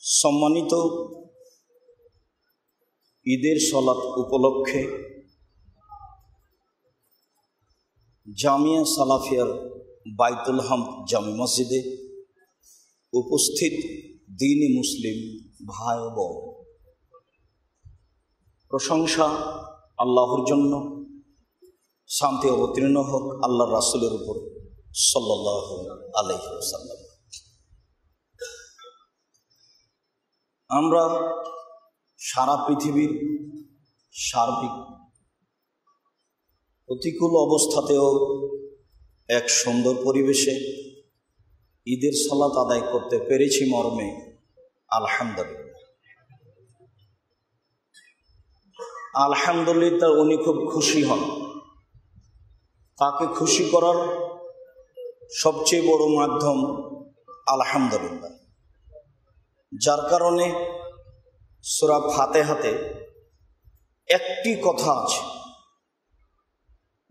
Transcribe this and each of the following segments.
সম্মানিত ঈদের সালাত উপলক্ষে জামিয়া সালাফিয়ার বাইতুল হামদ জামি মসজিদে উপস্থিত দ্বীনি মুসলিম ভাই ও বোন, প্রশংসা আল্লাহর জন্য, শান্তি অবতীর্ণ হোক আল্লাহর রাসূলের উপর সাল্লাল্লাহু আলাইহি ওয়াসাল্লাম। আমরা সারা পৃথিবীর সার্বিক প্রতিকূল অবস্থাতেও এক সুন্দর পরিবেশে ঈদের সালাত আদায় করতে পেরেছি মর্মে আলহামদুলিল্লাহ। আলহামদুলিল্লাহ, উনি খুব খুশি হন। তাকে খুশি করার সবচেয়ে বড় মাধ্যম আলহামদুলিল্লাহ, যার কারণে সূরা ফাতিহাতে একটি কথা আছে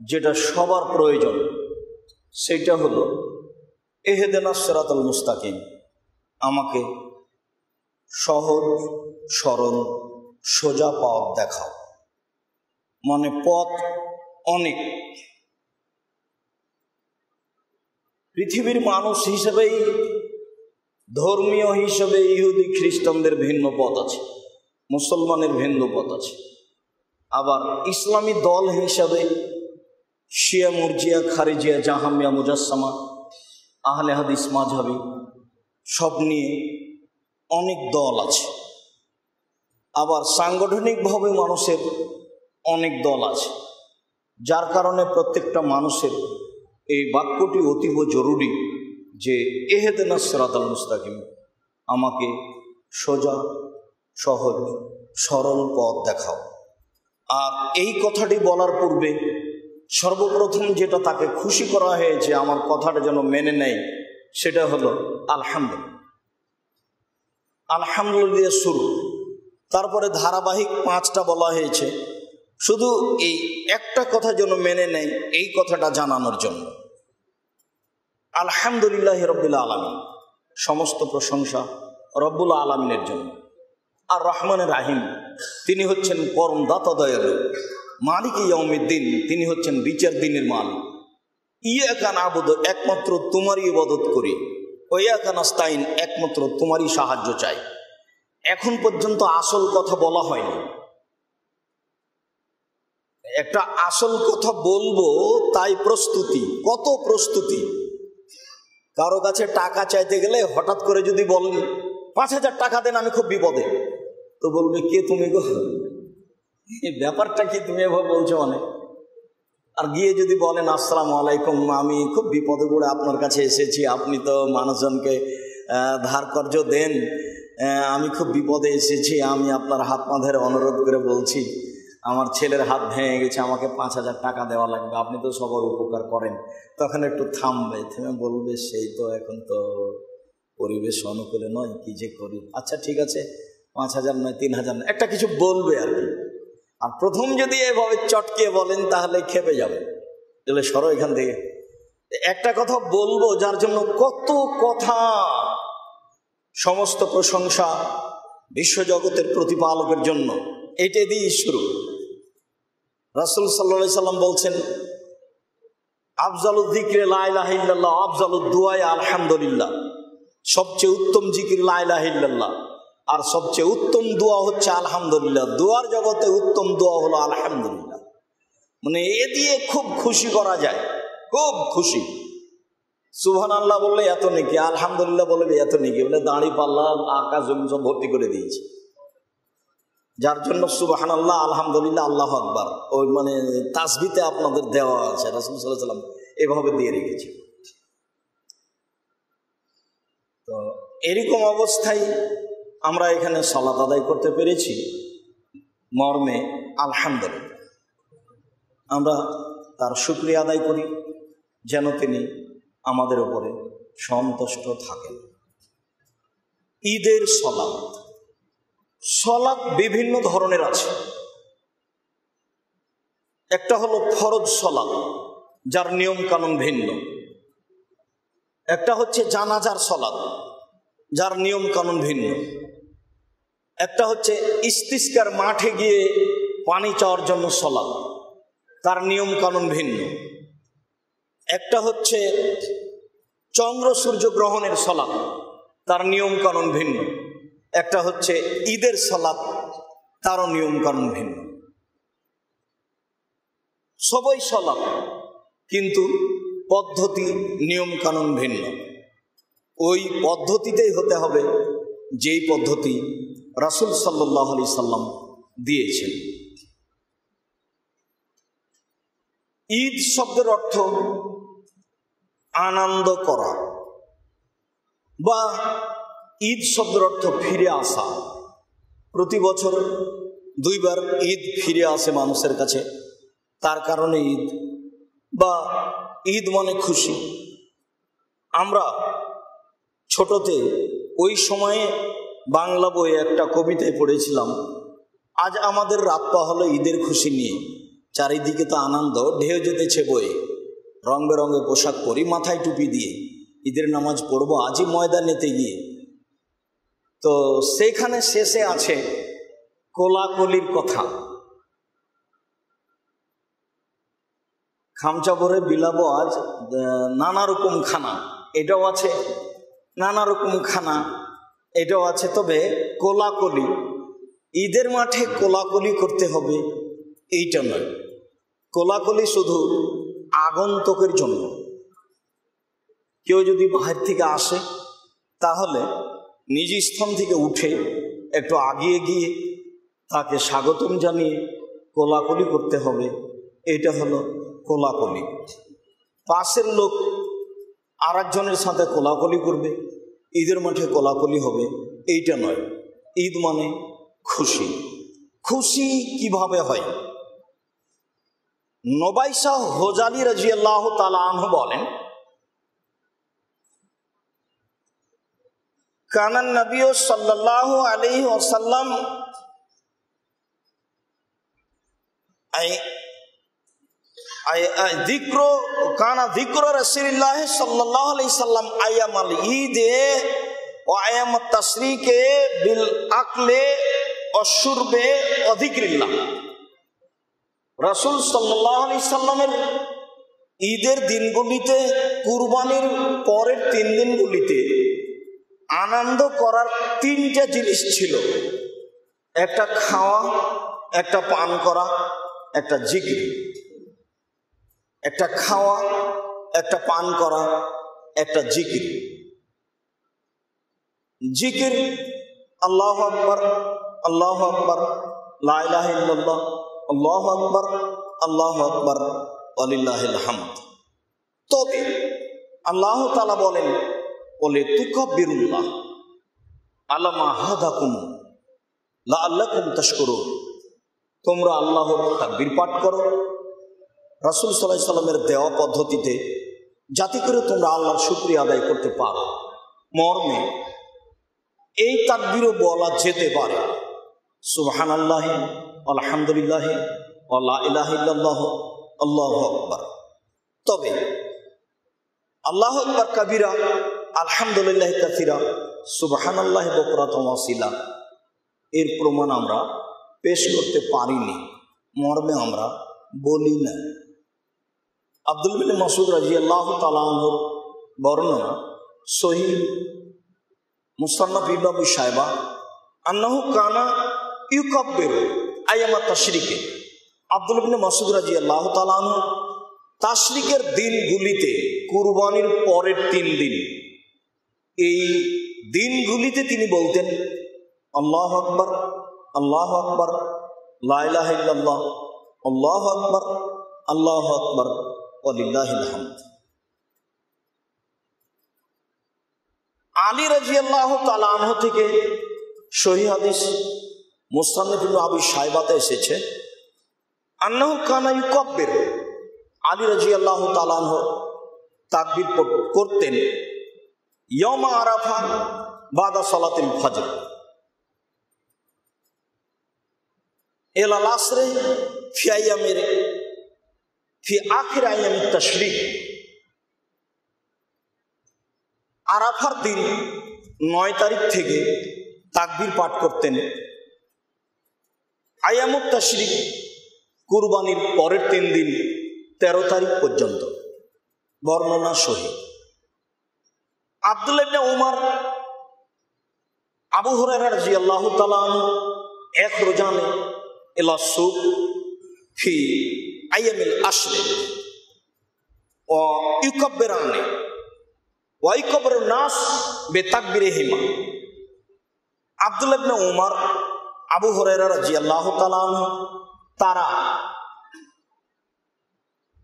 যেটা সবার প্রয়োজন, সেটা হলো ইহদিনাস সিরাতাল মুস্তাকিম, আমাকে সহজ সরল সোজা পথ দেখাও। মানে পথ অনেক। পৃথিবীর মানুষ হিসেবেই, ধর্মীয় হিসেবে ইহুদি খ্রিস্টানদের ভিন্ন পথ আছে, মুসলমানের ভিন্ন পথ আছে। আবার ইসলামী দল হিসাবে শিয়া, মুরজিয়া, খারিজিয়া, জাহামিয়া, মুজাসসামা, আহলে হাদিস, মাযহাবী সব নিয়ে অনেক দল আছে। আবার সাংগঠনিকভাবে মানুষের অনেক দল আছে, যার কারণে প্রত্যেকটা মানুষের এই বাক্যটি অতীব জরুরি যে ইহদিনাস সিরাতাল মুস্তাকিম, আমাকে সোজা সহজ সরল পথ দেখাও। আর এই কথাটি বলার পূর্বে সর্বপ্রথম যেটা তাকে খুশি করা হয়েছে আমার কথাটা যেন মেনে নেয়, সেটা হলো আলহামদুলিল্লাহ। আলহামদুলিল্লাহ শুরু, তারপরে ধারাবাহিক 5টা বলা হয়েছে, শুধু এই একটা কথা যেন মেনে নেয় এই কথাটা জানানোর জন্য। আলহামদুলিল্লাহ রব্বিল আলামিন, সমস্ত প্রশংসা রব্বুল আলামিনের জন্য। আর রহমানের রাহিম, তিনি হচ্ছেন পরম দাতা দয়ালু, মালিক ইয়াউমিদ্দিন, তিনি হচ্ছেন বিচার দিনের মালিক। ইয়াকা নাবুদু, একমাত্র তোমারই ইবাদত করি, ওয়া ইয়াকা নাস্তাইন, একমাত্র তোমারই সাহায্য চাই। এখন পর্যন্ত আসল কথা বলা হয়নি। একটা আসল কথা বলবো তাই প্রস্তুতি, কত প্রস্তুতি। কারো কাছে টাকা চাইতে গেলে হঠাৎ করে যদি বলেন 5,000 টাকা দেন, আমি খুব বিপদে, তো বলবে কে তুমি গো, ব্যাপারটা কি তুমি এভাবে বলছো অনেক। আর গিয়ে যদি বলেন আসসালামু আলাইকুম, আমি খুব বিপদে পড়ে আপনার কাছে এসেছি, আপনি তো মানুষজনকে ধার কর্জ দেন, আমি খুব বিপদে এসেছি, আমি আপনার হাত পা ধরে অনুরোধ করে বলছি আমার ছেলের হাত ভেঙে গেছে, আমাকে 5,000 টাকা দেওয়া লাগবে, আপনি তো সবার উপকার করেন। তখন একটু থামবে, থেমে বলবে সেই তো এখন তো পরিবেশ অনুকূলে নয়, কি যে করি। আচ্ছা ঠিক আছে, 5,000 নয় 3,000 নয়, একটা কিছু বলবে আর কি। আর প্রথম যদি এভাবে চটকে বলেন তাহলে খেপে যাবে, তাহলে সরো এখান থেকে। একটা কথা বলবো যার জন্য কত কথা। সমস্ত প্রশংসা বিশ্বজগতের প্রতিপালকের জন্য, এটা দিয়ে শুরু। রাসূল সাল্লাল্লাহু আলাইহি সাল্লাম বলছেন, আফজালুয যিকরি লা ইলাহা ইল্লাল্লাহ, আফজালুদ দুআ আলহামদুলিল্লাহ। সবচেয়ে উত্তম জিকির লা ইলাহা ইল্লাল্লাহ, আর সবচেয়ে উত্তম দোয়া হচ্ছে আলহামদুলিল্লাহ। দোয়ার জগতে উত্তম দোয়া হলো আলহামদুলিল্লাহ। মানে এ দিয়ে খুব খুশি করা যায়, খুব খুশি। সুবহানাল্লাহ বললে এত নেকি, আলহামদুলিল্লাহ বললে এত নেকি, বলে দাঁড়ি পাল্লা আকাশ জমিন সব ভর্তি করে দিয়েছে। যার জন্য সুবহানাল্লাহ, আলহামদুলিল্লাহ, আল্লাহু আকবার ওই মানে তাসবিতে আপনাদের দেওয়া আছে, রাসূল সাল্লাল্লাহু আলাইহি ওয়াসাল্লাম এভাবে দিয়ে রেখেছে। তো এরকম অবস্থায় আমরা এখানে সালাত আদায় করতে পেরেছি মর্মে আলহামদুলিল্লাহ। আমরা তার শুকরিয়া আদায় করি যেন তিনি আমাদের উপরে সন্তুষ্ট থাকেন। ঈদের সালাত, সালাত বিভিন্ন ধরনের আছে। একটা হলো ফরজ সালাত, যার নিয়ম কানুন ভিন্ন। একটা হচ্ছে জানাজার সালাত, যার নিয়ম কানুন ভিন্ন। একটা হচ্ছে ইস্তিসকার মাঠে গিয়ে পানি চাওয়ার জন্য সালাত, তার নিয়ম কানুন ভিন্ন। একটা হচ্ছে চন্দ্র সূর্য গ্রহণের সালাত, তার নিয়ম কানুন ভিন্ন। একটা হচ্ছে ঈদের সালাত, তারও নিয়ম কানুন ভিন্ন। সবই সালাত, কিন্তু পদ্ধতি নিয়ম কানুন ভিন্ন। ওই পদ্ধতিতেই হতে হবে যেই পদ্ধতি রাসূল সাল্লাল্লাহু আলাইহি সাল্লাম দিয়েছেন। ঈদ শব্দের অর্থ আনন্দ করা, বা ঈদ শব্দের অর্থ ফিরে আসা। প্রতি বছর দুইবার ঈদ ফিরে আসে মানুষের কাছে, তার কারণে ঈদ, বা ঈদ মানে খুশি। আমরা ছোটতে ওই সময়ে বাংলা বইয়ে একটা কবিতায় পড়েছিলাম, আজ আমাদের রাত হলো ঈদের খুশি নিয়ে, চারিদিকে তো আনন্দ ঢেউ যেতেছে বয়ে, রং বেরঙের পোশাক পরি মাথায় টুপি দিয়ে, ঈদের নামাজ পড়বো আজই ময়দানেতে গিয়ে। তো সেইখানে শেষে আছে কোলাকুলির কথা, খামচা ভরে বিলাবো আজ নানা রকম খানা, এটাও আছে, নানা রকম খানা এটাও আছে। তবে কোলাকুলি, ঈদের মাঠে কোলাকুলি করতে হবে এইটা নয়। কোলাকুলি শুধু আগন্তুকের জন্য। কেউ যদি বাহির থেকে আসে তাহলে নিজ স্থান থেকে উঠে একটু আগিয়ে গিয়ে তাকে স্বাগতম জানিয়ে কোলাকুলি করতে হবে, এটা হলো কোলাকুলি। পাশের লোক আর একজনের সাথে কোলাকুলি করবে, ঈদের মাঠে কোলাকুলি হবে, এইটা নয়। ঈদ মানে খুশি। খুশি কিভাবে হয়? নবাইসা হোজালি রাদিয়াল্লাহু তাআলা আনহু বলেন, কানান নবী সাল্লাল্লাহু আলাইহি ওয়াসাল্লাম যিকর রাসূলুল্লাহ সাল্লাল্লাহু আলাইহি সাল্লাম আয়ামাল ঈদ ওয়া আয়ামাত তাশরীকে বিল আকলে ওয়া শুরবে ওয়া যিকরিল্লাহ। রাসূল সাল্লাল্লাহু আলাইহি সাল্লামের ঈদের দিনগুলিতে, কুরবানির পরের 3 দিনগুলিতে আনন্দ করার 3টা জিনিস ছিল। একটা খাওয়া, একটা পান করা, একটা জিকির। একটা খাওয়া, একটা পান করা, একটা জিকির। জিকির আল্লাহু আকবার, আল্লাহু আকবার, লা ইলাহা ইল্লাল্লাহ, আল্লাহু আকবার, আল্লাহু আকবার, ওয়ালিল্লাহিল হামদ। তবে আল্লাহ তাআলা বলেন, বলে তুকাব্বিরুল্লাহ আলা মা হাদাকুম লাআল্লাকুম তাশকুরুন। তোমরা আল্লাহর তাকবীর পাঠ করো রাসূল সাল্লাল্লাহু আলাইহি সাল্লামের দেওয়া পদ্ধতিতে, যাতে করে তোমরা আল্লাহর শুকরিয়া আদায় করতে পারো। মর্মে এই তাকবীরও বলা যেতে পারে, সুবহানাল্লাহি আলহামদুলিল্লাহি ওয়া লা ইলাহা ইল্লাল্লাহ আল্লাহু আকবার। তবে আল্লাহু আকবার কাবীরা, আলহামদুলিল্লাহ কাসীরা, সুবহানাল্লাহি বুকরাতান ওয়া আসীলা, এর প্রমাণ আমরা পেশ করতে পারিনি, মর্মে আমরা বলি না। আব্দুল বিন মাসউদ রাদিয়াল্লাহু তাআলা আনহুর বর্ণনা, সহিহ মুসান্নাফ ইবনে আবি শায়বা, আন্নাহু কানা ইউকাব্বিরু আইয়ামাত তাশরীকে। আব্দুল বিন মাসউদ রাদিয়াল্লাহু তাআলা আনহু তাশরীকের দিনগুলিতে, কুরবানির পরের 3 দিন, এই দিনগুলিতে তিনি বলতেন আল্লাহু আকবার, আল্লাহু আকবার, লা ইলাহা ইল্লাল্লাহ, আল্লাহু আকবার, আল্লাহু আকবার, ওয়ালিল্লাহিল হামদ। আলী রাদিয়াল্লাহু তাআলা আনহু থেকে সহিহ হাদিস মুসনাদ ইবনে আবি শায়বাতে এসেছে, আন্নাহু কানা ইউকাব্বির। আলী রাদিয়াল্লাহু তাআলা আনহু তাকবীর করতেন ইয়াউমা আরাফা বাদা সালাতিল ফজর ইলাল আসরে ফি আখির আইয়ামিত তাশরীক। আরাফার দিন 9 তারিখ থেকে তাকবীর পাঠ করতেন। আয়ামুত তাশরিক, কুরবানির পরের 3 দিন 13 তারিখ পর্যন্ত বর্ণনা সহিহ। আব্দুল্লাহ ইবনে উমর, আবু হুরায়রা রাদিয়াল্লাহু তাআলা আনহু ইখরাজানে ইলা সুক ফি আইয়ামিল আশর ওয়া ইউকাব্বিরানি ওয়া ইউকাব্বিরুন নাস বিতাকবীরিহিমা। আব্দুল্লাহ ইবনে উমর, আবু হুরায়রা রাদিয়াল্লাহু তাআলা আনহু তারা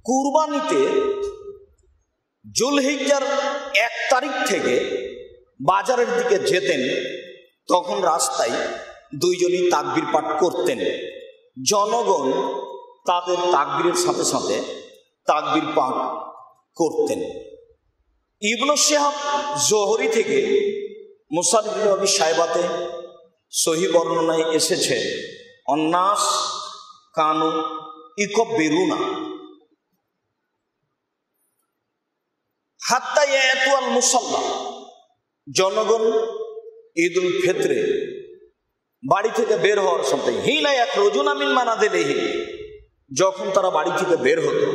কুরবানিতে যুলহিজ্জার 1 তারিখ থেকে বাজারের দিকে যেতেন, তখন রাস্তায় দুইজনই তাকবীর পাঠ করতেন। জনগণ তাদের তাকবীরের সাথে সাথে তাকবীর পাঠ করতেন। ইবনে শিহাব জোহরি থেকে মুসান্নিফ ইবনে আবি শাইবাতে সহিহ বর্ণনায় এসেছে, অন্নাস কানু ইউকাব্বিরুনা হাত্তা ইয়াতু আল মুসাল্লা। জনগণ ঈদুল ফিতরে বাড়ি থেকে বের হওয়ার সময় হিনা ইয়াখরুজুনা মিন মানাজিলিহি, যখন তারা বাড়ি থেকে বের হতো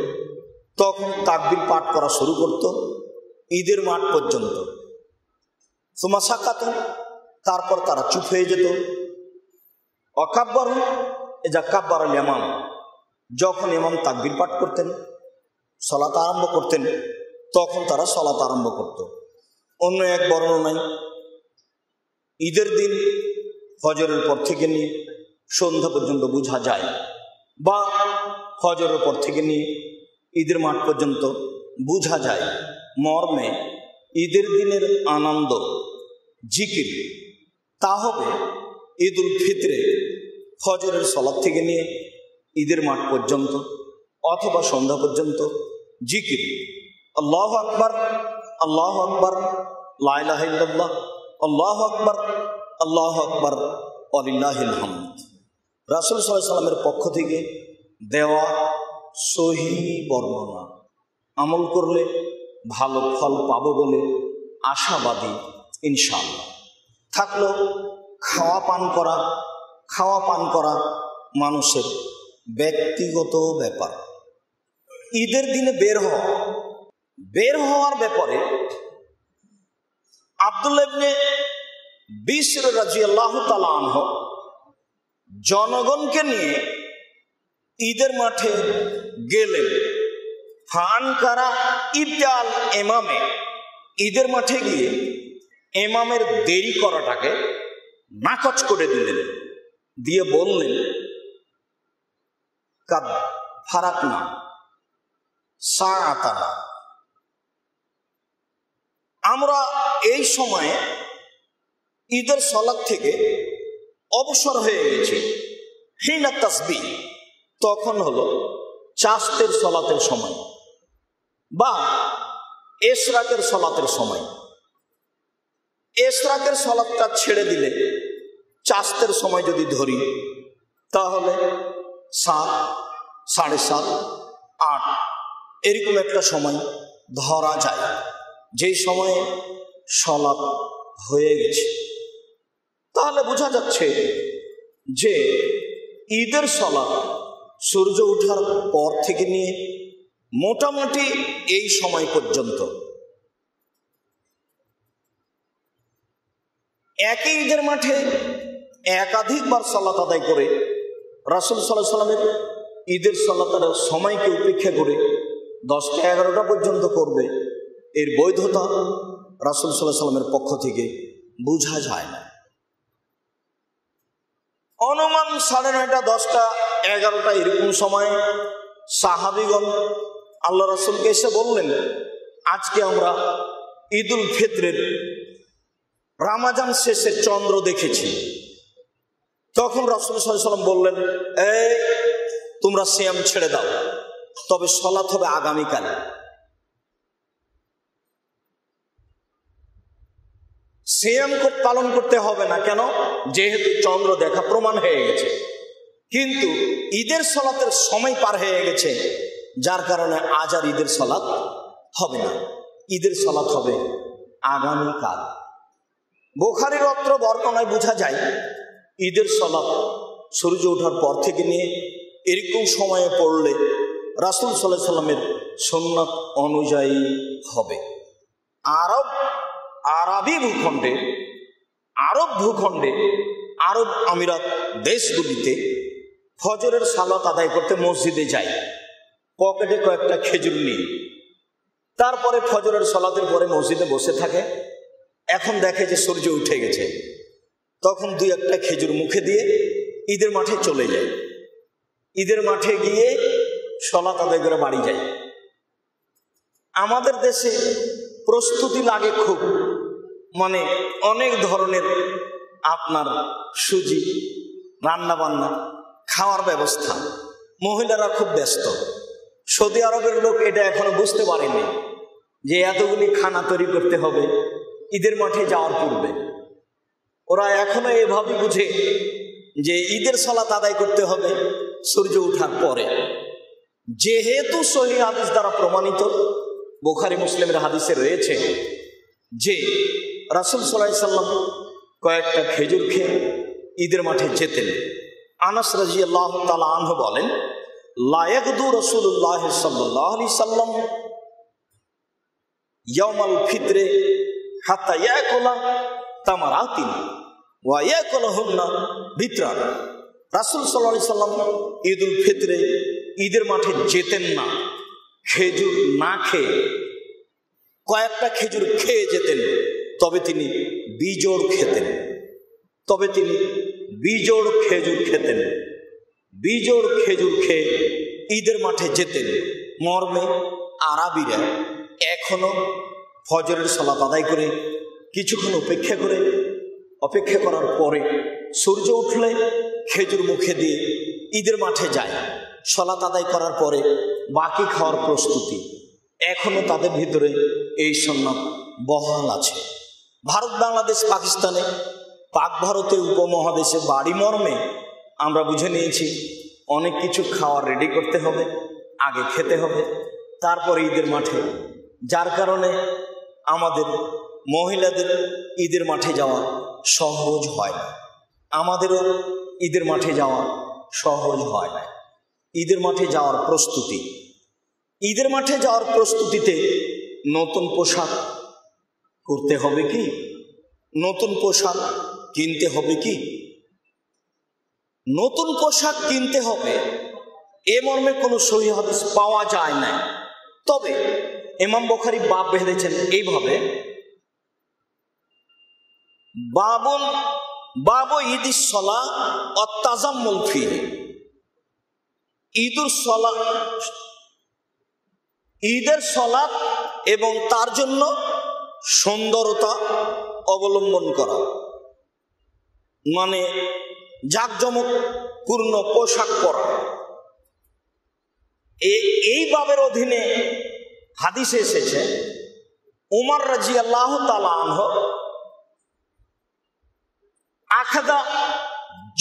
তখন তাকবীর পাঠ করা শুরু করত ঈদের মাঠ পর্যন্ত। সুমা সাকাতু, তারপর তারা চুপ হয়ে যেত। ওয়াকাব্বারু ইযা কাব্বারাল ইমাম, যখন ইমাম তাকবীর পাঠ করতেন, সালাত আরম্ভ করতেন, তখন তারা সালাত আরম্ভ করত। অন্য এক বর্ণনায় ঈদের দিন ফজরের পর থেকে নিয়ে সন্ধ্যা পর্যন্ত বোঝা যায়, বা ফজরের পর থেকে নিয়ে ঈদের মাঠ পর্যন্ত বোঝা যায় মর্মে ঈদের দিনের আনন্দ জিকির, তা হবে ঈদুল ফিতরে ফজরের সালাত থেকে নিয়ে ঈদের মাঠ পর্যন্ত অথবা সন্ধ্যা পর্যন্ত জিকির। আল্লাহু আকবার, আল্লাহু আকবার, লা ইলাহা ইল্লাল্লাহ, আল্লাহু আকবার, আল্লাহু আকবার, ওয়ালিল্লাহিল হামদ। রাসূল সাল্লাল্লাহু আলাইহি সাল্লামের পক্ষ থেকে দেওয়া সহিহ বর্ণনা, আমল করলে ভালো ফল পাবো বলে আশাবাদী ইনশাআল্লাহ। থাকলো খাওয়া পান করা মানুষের ব্যক্তিগত ব্যাপার। ঈদের দিনে বের হওয়ার ব্যাপারে আব্দুল্লাহ ইবনে বিশর রাদিয়াল্লাহু তাআলা আনহু জনগণকে নিয়ে ঈদের মাঠে গেলেন। ফানকারা ইবতাল ইমামে, ঈদের মাঠে গিয়ে ইমামের দেরি করাটাকে নাকচ করে দিলেন, দিয়ে বললেন কাদ ফারাকনা সাআতানা, আমরা এই সময়ে ঈদের সালাত থেকে অবসর হয়ে গেছি। হিনা তাসবিহ, তখন হলো চাস্তের সালাতের সময় বা ইশরাকের সালাতের সময়। ইশরাকের সালাতটা ছেড়ে দিলে চাস্তের সময় যদি ধরি তাহলে 7, 7:30, 8 এরকম একটা সময় ধরা যায়, যেই সময়ে সালাত হয়ে গেছে। তাহলে বোঝা যাচ্ছে যে ঈদের সালাত সূর্য ওঠার পর থেকে নিয়ে মোটামুটি এই সময় পর্যন্ত একই ঈদের মাঠে একাধিকবার সালাত আদায় করে রাসূল সাল্লাল্লাহু আলাইহি সাল্লামের ঈদের সালাতের সময়কে উপেক্ষা করে 10টা 11টা পর্যন্ত করবে, এর বৈধতা রাসূল সাল্লাল্লাহু আলাইহি সাল্লামের পক্ষ থেকে বোঝা যায় না। অনুমান 9:30, 10টা 11টা এরকম সময় সাহাবীগণ আল্লাহ রাসূলকে এসে বললেন, আজকে আমরা ঈদুল ফিতরের রমজান শেষের চন্দ্র দেখেছি। তখন রাসূল সাল্লাল্লাহু আলাইহি সাল্লাম বললেন, এই তোমরা সিয়াম ছেড়ে দাও, তবে সালাত হবে আগামীকাল। সিয়াম পালন করতে হবে না, কেন? যেহেতু চন্দ্র দেখা প্রমাণ হয়ে গেছে, কিন্তু ঈদের সালাতের সময় পার হয়ে গেছে, যার কারণে আজ আর ঈদের সালাত হবে না, ঈদের সালাত হবে আগামীকাল। বুখারীর অত্র বর্ণনায় বোঝা যায় ঈদের সালাত সূর্য ওঠার পর থেকে নিয়ে এরকম সময়ে পড়লে রাসূল সাল্লাল্লাহু আলাইহি সাল্লামের সুন্নাত অনুযায়ী হবে। আরব ভূখণ্ডে আরব আমিরাত দেশগুলিতে ফজরের সালাত আদায় করতে মসজিদে যায় পকেটে কয়েকটা খেজুর নিয়ে, তারপরে ফজরের সালাতের পরে মসজিদে বসে থাকে। এখন দেখে যে সূর্য উঠে গেছে, তখন দুই একটা খেজুর মুখে দিয়ে ঈদের মাঠে চলে যায়। ঈদের মাঠে গিয়ে সালাত আদায় করে বাড়ি যায়। আমাদের দেশে প্রস্তুতি লাগে খুব, মানে অনেক ধরনের আপনার সুজি, রান্না বান্না, খাওয়ার ব্যবস্থা, মহিলারা খুব ব্যস্ত। সৌদি আরবের লোক এটা এখনো বুঝতে পারেনি যে এতগুলি খানা তৈরি করতে হবে ঈদের মাঠে যাওয়ার পূর্বে। ওরা এখনো এভাবে বুঝে যে ঈদের সালাত আদায় করতে হবে সূর্য ওঠার পরে। যেহেতু সহিহ হাদিস দ্বারা প্রমাণিত, বুখারী মুসলিমের হাদিসে রয়েছে যে রাসূল সাল্লাল্লাহু আলাইহি সাল্লাম কয়েকটা খেজুর খেয়ে ঈদের মাঠে যেতেন। আনাস রাদিয়াল্লাহু তাআলা আনহু বলেন, লা ইয়াগদু রাসূলুল্লাহ সাল্লাল্লাহু আলাইহি সাল্লাম ইয়াউমাল ফিতরে হাত্তা ইয়াকুলা তামারাতিন ওয়া ইয়াকুলহুন্না বিতরান। রাসূল সাল্লাল্লাহু আলাইহি সাল্লাম ঈদুল ফিতরে ঈদের মাঠে যেতেন না খেজুর না খেয়ে, কয়েকটা খেজুর খেয়ে যেতেন, তবে তিনি বিজোড় খেতেন। বিজোড় খেজুর খেয়ে ঈদের মাঠে যেতেন। মর্মে আরবিরা এখনো ফজরের সালাত আদায় করে কিছুক্ষণ অপেক্ষা করার পরে সূর্য উঠলে খেজুর মুখে দিয়ে ঈদের মাঠে যায়। সালাত আদায় করার পরে বাকি খাওয়ার প্রস্তুতি এখনো তাদের ভিতরে এই সুন্নাত বহাল আছে। ভারত, বাংলাদেশ, পাকিস্তানে, পাক ভারতের উপমহাদেশে বাড়ি মর্মে আমরা বুঝে নিয়েছি অনেক কিছু খাওয়ার রেডি করতে হবে, আগে খেতে হবে, তারপরে ঈদের মাঠে। যার কারণে আমাদের মহিলাদের ঈদের মাঠে যাওয়া সহজ হয় না, আমাদেরও ঈদের মাঠে যাওয়া সহজ হয় না। ঈদের মাঠে যাওয়ার প্রস্তুতিতে নতুন পোশাক করতে হবে কি, নতুন পোশাক কিনতে হবে কি, নতুন পোশাক কিনতে হবে এ মর্মে কোনো সহিহ হাদিস পাওয়া যায় না। তবে ইমাম বুখারী বাব বেঁধেছেন এইভাবে, বাবু ঈদিস সালাহ ওয়াত তাজাম্মুল ফিহি। ঈদের সালাত এবং তার জন্য সুন্দরতা অবলম্বন করা, মানে জাঁকজমকপূর্ণ পোশাক পরা। এই বাবের অধীনে হাদিসে এসেছে উমর রাদিয়াল্লাহু তাআলা আনহু আখাদা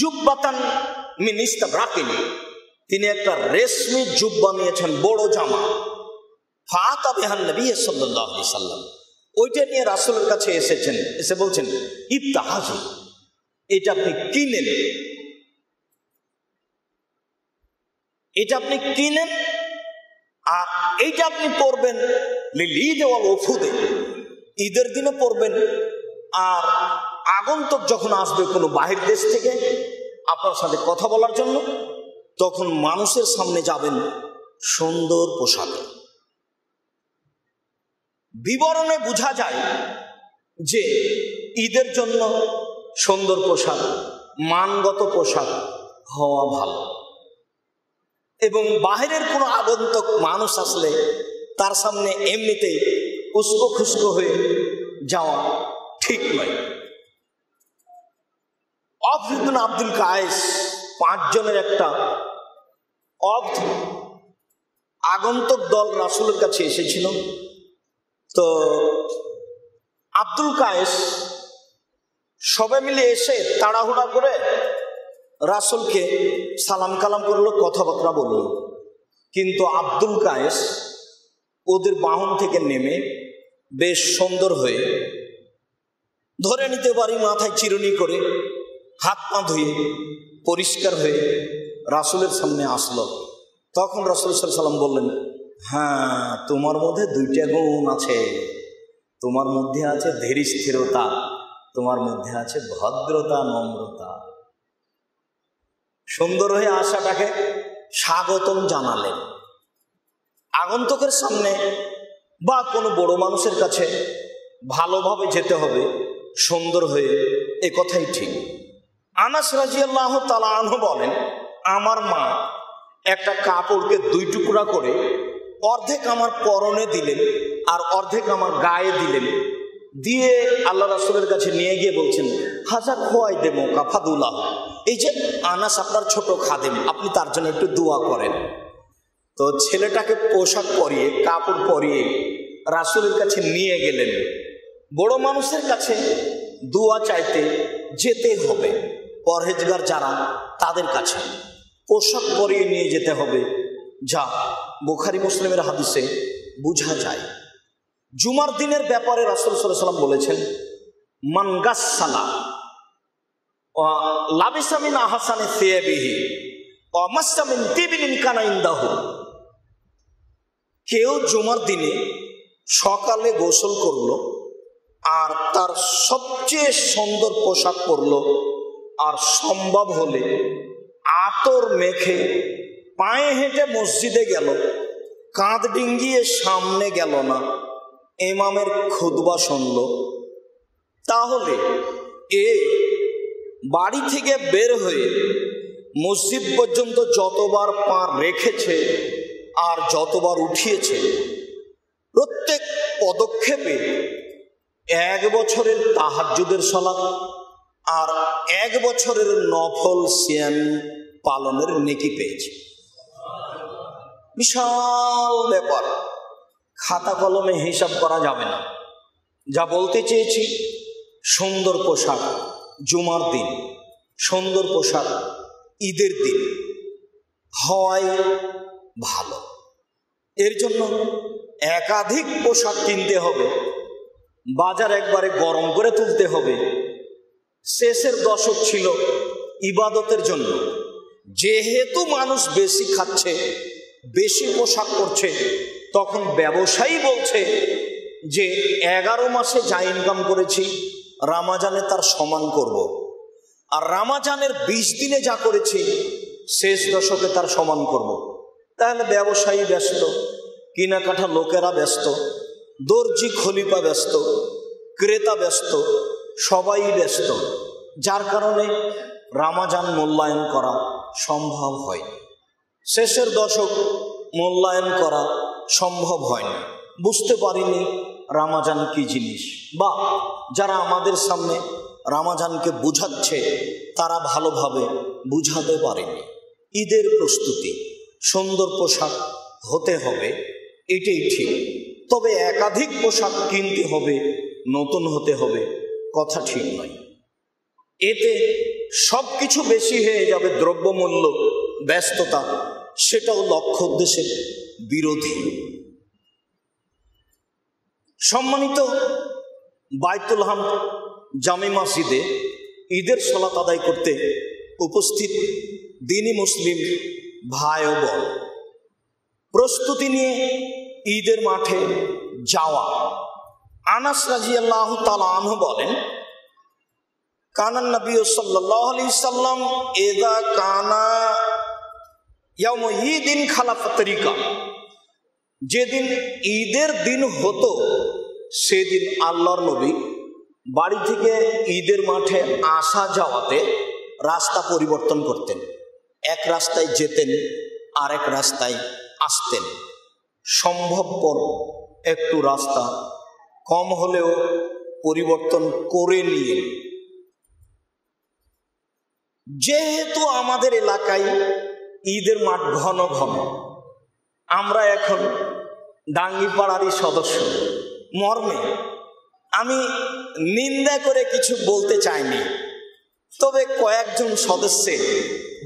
জুব্বাতান মিন ইস্তাবরাকিন, তিনি একটা রেশমি জুব্বা নিয়েছেন, বড় জামা। ফাতা বিহান নবী সাল্লাল্লাহু আলাইহি সাল্লাম, ওইটা নিয়ে রাসূলের কাছে এসেছেন, এসে বলছেন ইবতাহাজু, এটা আপনি কিনেন, আর এইটা আপনি পরবেন লিল ঈদ ওয়াল ওফুদে, ঈদের দিনে পরবেন। আর আগন্তুক যখন আসবে কোনো বাহির দেশ থেকে আপনার সাথে কথা বলার জন্য, তখন মানুষের সামনে যাবেন সুন্দর পোশাকে। বিবরণে বোঝা যায় যে ঈদের জন্য সুন্দর পোশাক, মানগত পোশাক হওয়া ভালো, এবং বাহিরের কোনো আগন্তুক মানুষ আসলে তার সামনে এমনিতেই উস্কো খুস্কো হয়ে যাওয়া ঠিক নয়। আব্দুল কায়েস 5 জনের একটা আগন্তুক দল রাসূলের কাছে এসেছিল। তো আব্দুল কায়েস সবাই মিলে এসে তাড়াহুড়া করে রাসূলকে সালাম কালাম করলো, কথাবার্তা বলল। কিন্তু আব্দুল কায়েস ওদের বাহন থেকে নেমে বেশ সুন্দর হয়ে ধরে নিতে পারি মাথায় চিরুনি করে, হাত পা ধুয়ে পরিষ্কার হয়ে রাসূলের সামনে আসলো। তখন রাসূল সাল্লাল্লাহু আলাইহি ওয়াসাল্লাম বললেন, হ্যাঁ, তোমার মধ্যে দুইটা গুণ আছে। তোমার মধ্যে আছে ধীরস্থিরতা, তোমার মধ্যে আছে ভদ্রতা, নম্রতা। সুন্দর হয়ে আসাটাকে স্বাগতম জানালেন। আগন্তুকের সামনে বা কোনো বড় মানুষের কাছে ভালোভাবে যেতে হবে, সুন্দর হয়ে, এ কথাই ঠিক। আনাস রাদিয়াল্লাহু তাআলা আনহু বলেন, আমার মা একটা কাপড়কে দুই টুকরা করে অর্ধেক আমার পরনে দিলেন আর অর্ধেক আমার গায়ে দিলেন, দিয়ে আল্লাহ রাসূলের কাছে নিয়ে গিয়ে বলছেন, হাজা খোয়াই দে মোকা ফাদুল্লাহ, এই যে আনাস আপনার ছোট খাদেম, আপনি তার জন্য একটু দোয়া করেন। তো ছেলেটাকে পোশাক পরিয়ে, কাপড় পরিয়ে রাসূলের কাছে নিয়ে গেলেন। বড় মানুষের কাছে দোয়া চাইতে যেতে হবে, পরহেজগার যারা তাদের কাছে পোশাক পরিয়ে নিয়ে যেতে হবে, যা বুখারী মুসলিমের হাদিসে বোঝা যায়। জুমার দিনের ব্যাপারে রাসূল সাল্লাল্লাহু আলাইহি ওয়াসাল্লাম বলেছেন, মান গাসসালা ওয়া লাবিসা মিন আহসানি সিয়াবিহি ওয়া মাসসা মিন তিবিন কানা ইনদাহু, কেউ জুমার দিনে সকালে গোসল করলো আর তার সবচেয়ে সুন্দর পোশাক পরলো, আর সম্ভব হলে আতর মেখে পায়ে হেঁটে মসজিদে গেল, কাঁধ ডিঙ্গিয়ে সামনে গেল না, ইমামের খুতবা শুনল, তাহলে এ বাড়ি থেকে বের হয়ে মসজিদ পর্যন্ত যতবার পা রেখেছে আর যতবার উঠিয়েছে, প্রত্যেক পদক্ষেপে 1 বছরের তাহাজ্জুদের সালাত আর 1 বছরের নফল সিয়াম পালনের নেকি পেয়েছে। বিশাল ব্যাপার, খাতা কলমে হিসাব করা যাবে না। যা বলতে চেয়েছি, সুন্দর পোশাক জুমার দিন, সুন্দর পোশাক ঈদের দিন হওয়াই ভালো। এর জন্য একাধিক পোশাক কিনতে হবে, বাজার একবারে গরম করে তুলতে হবে। শেষের দশক ছিল ইবাদতের জন্য, যেহেতু মানুষ বেশি খাচ্ছে, বেশি পোশাক পরছে, তখন ব্যবসায়ী বলছে যে 11 মাসে যা ইনকাম করেছি রামাজানে তার সমান করব, আর রামাজানের 20 দিনে যা করেছি শেষ দশকে তার সমান করব। তাহলে ব্যবসায়ী ব্যস্ত, কেনাকাটা লোকেরা ব্যস্ত, দর্জি খলিফা ব্যস্ত, ক্রেতা ব্যস্ত, সবাই ব্যস্ত, যার কারণে রামাজান মূল্যায়ন করা সম্ভব হয়নি। শেষের দশক মূল্যায়ন করা সম্ভব হয়নি, বুঝতে পারিনি রামাজান কি জিনিস, বা যারা আমাদের সামনে রামাজানকে বুঝাচ্ছে তারা ভালোভাবে বুঝাতে পারেনি। ঈদের প্রস্তুতি, সুন্দর পোশাক হতে হবে, এটাই ঠিক। তবে একাধিক পোশাক কিনতে হবে, নতুন হতে হবে, কথা ঠিক নয়। এতে সব কিছু বেশি হয়ে যাবে, দ্রব্যমূল্য, ব্যস্ততা, সেটাও লক্ষ্য উদ্দেশ্যের বিরোধী। সম্মানিত বাইতুল হামদ জামে মসজিদে ঈদের সালাত আদায় করতে উপস্থিত দিনী মুসলিম ভাই ও বোন, প্রস্তুতি নিয়ে ঈদের মাঠে যাওয়া। আনাস রাদিয়াল্লাহু তাআলা আনহু বলেন, কানান নবী সাল্লাল্লাহু আলাইহি সাল্লাম ইযা কানা ইয়াউম ঈদিন খালাফা তরিকা, যেদিন ঈদের দিন হতো সেদিন আল্লাহর নবী বাড়ি থেকে ঈদের মাঠে আসা যাওয়াতে রাস্তা পরিবর্তন করতেন। এক রাস্তায় যেতেন, আরেক রাস্তায় আসতেন। সম্ভবপর একটু রাস্তা কম হলেও পরিবর্তন করে নিয়ে, যেহেতু আমাদের এলাকায় ঈদের মাঠ ঘন ঘন, আমরা এখন ডাঙ্গিপাড়ারই সদস্য মর্মে আমি নিন্দা করে কিছু বলতে চাইনি, তবে কয়েকজন সদস্যের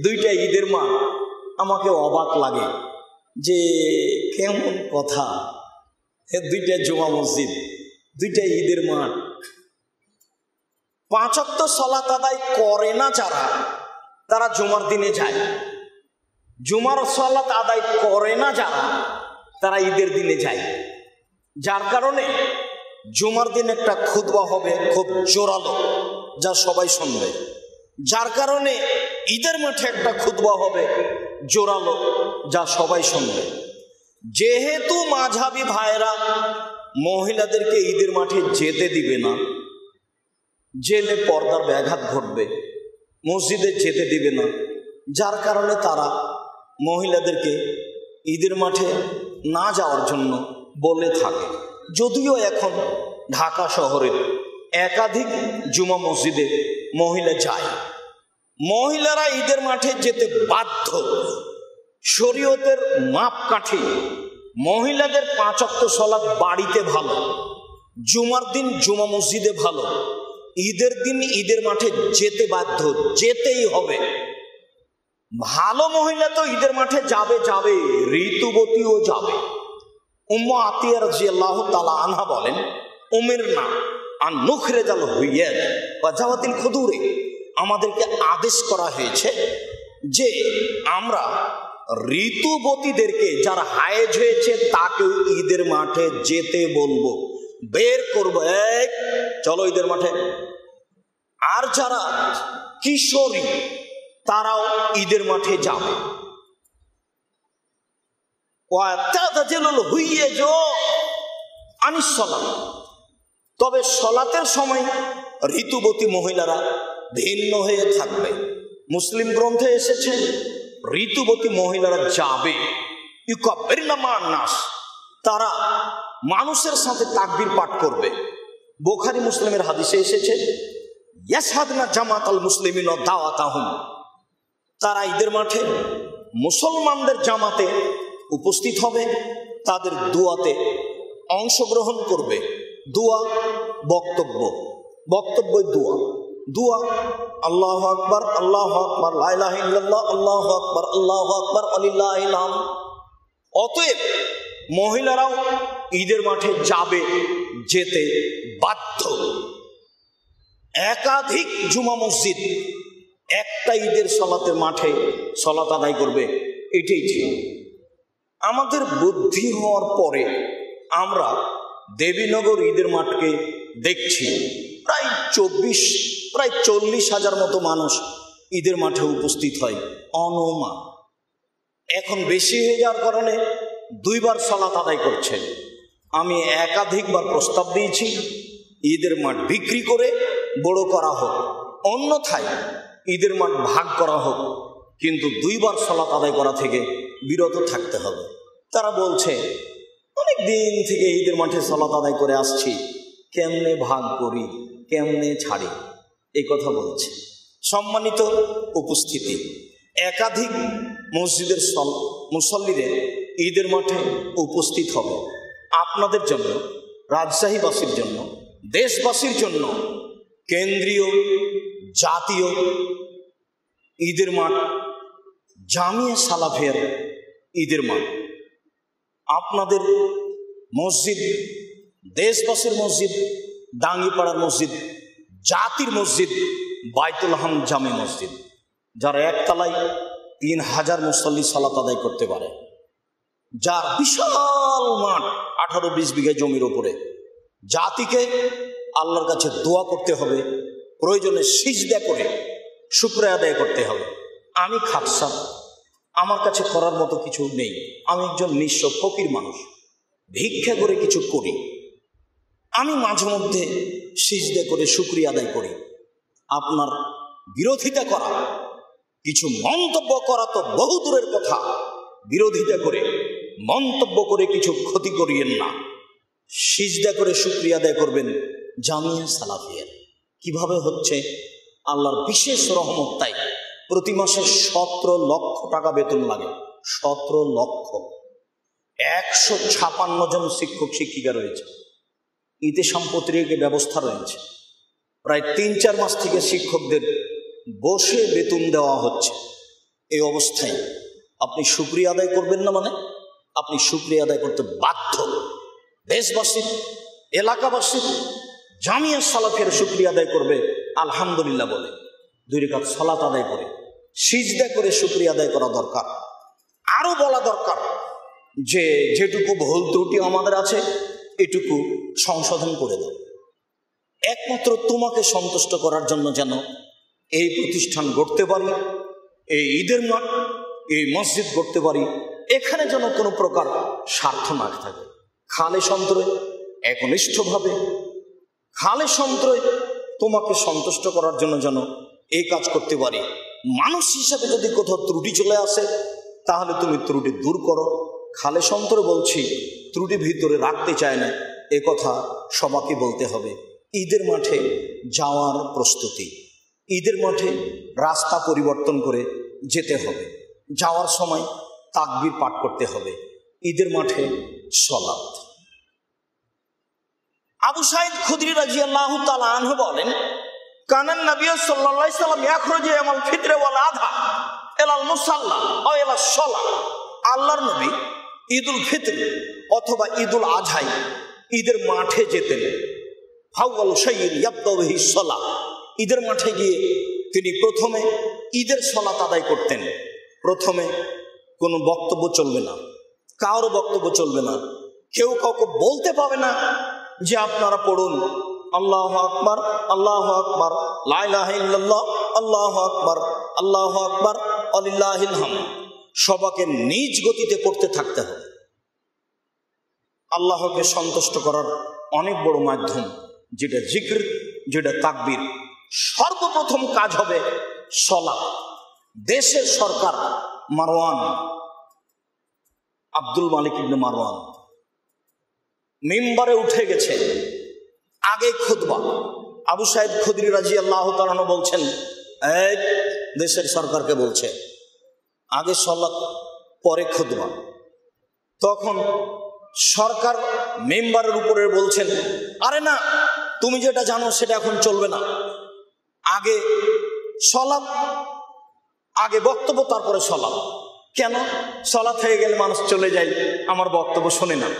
2টা ঈদের মাঠ আমাকে অবাক লাগে যে কেমন কথা, 2টা জুমা মসজিদ, 2টা ঈদের মাঠ, 5 ওয়াক্ত সালাত আদায় করে না যারা, তারা জুমার দিনে যায়। জুমার সালাত আদায় করে না যারা, তারা ঈদের দিনে যায়। যার কারণে জুমার দিন একটা খুতবা হবে খুব জোরালো, যা সবাই শুনবে। যার কারণে ঈদের মাঠে একটা খুতবা হবে জোরালো, যা সবাই শুনবে। যেহেতু মাঝহাবি ভাইরা মহিলাদেরকে ঈদের মাঠে যেতে দিবে না, জেলে পর্দার ব্যাঘাত ঘটবে, মসজিদে যেতে দিবে না, যার কারণে তারা মহিলাদেরকে ঈদের মাঠে না যাওয়ার জন্য বলে থাকে। যদিও এখন ঢাকা শহরের একাধিক জুমা মসজিদে মহিলা যায়। মহিলারা ঈদের মাঠে যেতে বাধ্য। শরীয়তের মাপকাঠি মহিলাদের 5 ওয়াক্ত সালাত বাড়িতে ভালো, জুমার দিন জুমা মসজিদে ভালো, ঈদের দিন ঈদের মাঠে যেতে বাধ্য, যেতেই হবে। ভালো মহিলা তো ঈদের মাঠে যাবে, ঋতুবতীও যাবে। উম্মু আতিয়া রাদিয়াল্লাহু তাআলা আনহা বলেন, উমিরনা আন নুখরিজাল হুইয়াদ ওয়া জাওয়াতিল খুদুরে, আমাদেরকে আদেশ করা হয়েছে যে আমরা ঋতুবতীদেরকে, যারা হায়েজ হয়েছে তাকেও ঈদের মাঠে যেতে বলবো, বের করবো, চলো ঈদের মাঠে। আর যারা কিশোরী তারাও ঈদের মাঠে যাবে। তবে সলাতের সময় ঋতুবতী মহিলারা ভিন্ন হয়ে থাকবে। মুসলিম গ্রন্থে এসেছে ঋতুবতী মহিলারা যাবে, তারা মানুষের সাথে তাকবীর পাঠ করবে। বুখারী মুসলিমের হাদিসে এসেছে ইয়াশহাদনা জামাতাল মুসলিমিন দাওয়াতাহুম, তারা ঈদের মাঠে মুসলমানদের জামাতে উপস্থিত হবে, তাদের দুয়াতে অংশগ্রহণ করবে। দুয়া বক্তব্য দুয়া আল্লাহু আকবার, আল্লাহু আকবার, লা ইলাহা ইল্লাল্লাহ, আল্লাহু আকবার, আল্লাহু আকবার, ওয়ালিল্লাহিল হামদ। অতএব মহিলারাও ঈদের মাঠে যাবে, যেতে বাধ্য। একাধিক জুমা মসজিদ একটা ঈদের সালাতের মাঠে সালাত আদায় করবে, এটাই ঠিক। আমাদের বুদ্ধি হওয়ার পরে আমরা দেবীনগর ঈদের মাঠকে দেখছি, প্রায় 40,000 মতো মানুষ ঈদের মাঠে উপস্থিত হয় অনুমান। এখন বেশি হয়ে যাওয়ার কারণে 2 বার সালাত আদায় করছে। আমি একাধিকবার প্রস্তাব দিয়েছি ঈদের মাঠ বিক্রি করে বড় করা হোক, অন্যথায় ঈদের মাঠ ভাগ করা হোক, কিন্তু 2 বার সালাত আদায় করা থেকে বিরত থাকতে হবে। তারা বলছে অনেক দিন থেকে ঈদের মাঠে সালাত আদায় করে আসছি, কেমনে ভাগ করি, কেমনে ছাড়ি, এই কথা বলছে। সম্মানিত উপস্থিতি, একাধিক মসজিদের মুসল্লিদের ঈদের মাঠে উপস্থিত হবে। আপনাদের জন্য, রাজশাহীবাসীর জন্য, দেশবাসীর জন্য কেন্দ্রীয় জাতীয় ঈদের মাঠ জামিয়া সালাফিয়ার ঈদের মাঠ, আপনাদের মসজিদ, দেশবাসীর মসজিদ, ডাঙ্গিপাড়ার মসজিদ, জাতির মসজিদ, বাইতুল হাম জামে মসজিদ, যার একতলায় 3000 মুসল্লি সালাত আদায় করতে পারে, যার বিশাল মাঠ 18-20 বিঘা জমির উপরে। জাতিকে আল্লাহর কাছে দোয়া করতে হবে, প্রয়োজনে সিজদা করে শুকরিয়া আদায় করতে হবে। আমি খাকসা, আমার কাছে করার মতো কিছু নেই, আমি একজন নিঃস্ব ফকির মানুষ, ভিক্ষা করে কিছু করি। আমি মাঝে মধ্যে সিজদা করে শুকরিয়া আদায় করি। আপনার বিরোধিতা করা, কিছু মন্তব্য করা তো বহু দূরের কথা, বিরোধিতা করে মন্তব্য করে কিছু ক্ষতি করিয়েন না। সিজদা করে শুকরিয়া আদায় করবেন জামিয়া সালাফিয়ার। কিভাবে হচ্ছে? আল্লাহর বিশেষ রহমত, তাই প্রতি মাসে 17 লক্ষ টাকা বেতন লাগে। 17 লক্ষ। 156 জন শিক্ষক শিক্ষিকা রয়েছে, ইতে সম্পত্তির ব্যবস্থা রয়েছে। প্রায় 3-4 মাস থেকে শিক্ষকদের বসে বেতন দেওয়া হচ্ছে। এই অবস্থায় আপনি শুকরিয়া আদায় করবেন না? মানে আপনি শুকরিয়া আদায় করতে বাধ্য। দেশবাসীর, এলাকাবাসীর, জামিয়া সালাফিয়ার শুকরিয়া আদায় করবে আলহামদুলিল্লাহ বলে 2 রাকাত সালাত আদায় করে সিজদা করে শুকরিয়া আদায় করা দরকার। আরো বলা দরকার যে যেটুকু ভুল ত্রুটি আমাদের আছে এটুকু সংশোধন করে দাও, একমাত্র তোমাকে সন্তুষ্ট করার জন্য যেন এই প্রতিষ্ঠান গড়তে পারি, এই ঈদের মাঠ, এই মসজিদ গড়তে পারি, এখানে যেন কোনো প্রকার স্বার্থ না থাকে। খালে সন্তরে একনিষ্ঠভাবে, খালে সন্তরে তোমাকে সন্তুষ্ট করার জন্য যেন এই কাজ করতে পারি। মানুষ হিসাবে যদি কোথাও ত্রুটি চলে আসে তাহলে তুমি ত্রুটি দূর করো। খালে সন্তরে বলছি, ত্রুটি ভিতরে রাখতে চায় না, এ কথা সবাইকে বলতে হবে। ঈদের মাঠে যাওয়ার প্রস্তুতি, ঈদের মাঠে রাস্তা পরিবর্তন করে যেতে হবে, যাওয়ার সময় তাকবীর পাঠ করতে হবে, ঈদের মাঠে সালাত। আবু সাঈদ খুদরি রাদিয়াল্লাহু তাআলা আনহু বলেন, কানান নবী সাল্লাল্লাহু আলাইহি সাল্লাম ইয়াখরুজু ইয়াউমাল ফিতর ওয়াল আযহা ইলাল মুসাল্লা আও ইলাস সালাহ। আল্লাহর নবী ঈদুল ফিতর অথবা ঈদুল আজহায় ঈদের মাঠে যেতেন। ফাওয়াল শাইইন ইয়াবদাউ বিহি সালাহ, ঈদের মাঠে গিয়ে তিনি প্রথমে ঈদের সালাত আদায় করতেন। প্রথমে কোনো বক্তব্য চলবে না, কারো বক্তব্য চলবে না, কেউ কাউকে বলতে পাবে না যে আপনারা পড়ুন আল্লাহু আকবার, আল্লাহু আকবার, লা ইলাহা ইল্লাল্লাহ, আল্লাহু আকবার, আল্লাহু আকবার, ওয়ালিল্লাহিল হামদ। সবাইকে নিজ গতিতে পড়তে থাকতে হবে। আল্লাহকে সন্তুষ্ট করার অনেক বড় মাধ্যম, যেটা জিকির, যেটা তাকবীর। সর্বপ্রথম কাজ হবে সালাত। দেশের সরকার মারওয়ান, আব্দুল মালিক ইবনে মারওয়ান মিম্বারে উঠে গেছে, আগে খুতবা। আবু সাঈদ খুদরি রাদিয়াল্লাহু তাআলা আনহু বলছেন, এই দেশের সরকারকে বলছে আগে সালাত পরে খুতবা। তখন সরকার মেম্বারের উপরে বলছেন, আরে না, তুমি যেটা জানো সেটা এখন চলবে না, আগে সালাত, আগে বক্তব্য তারপরে সালাত। কেন? সালাত হয়ে গেলে মানুষ চলে যায়, আমার বক্তব্য শোনে না।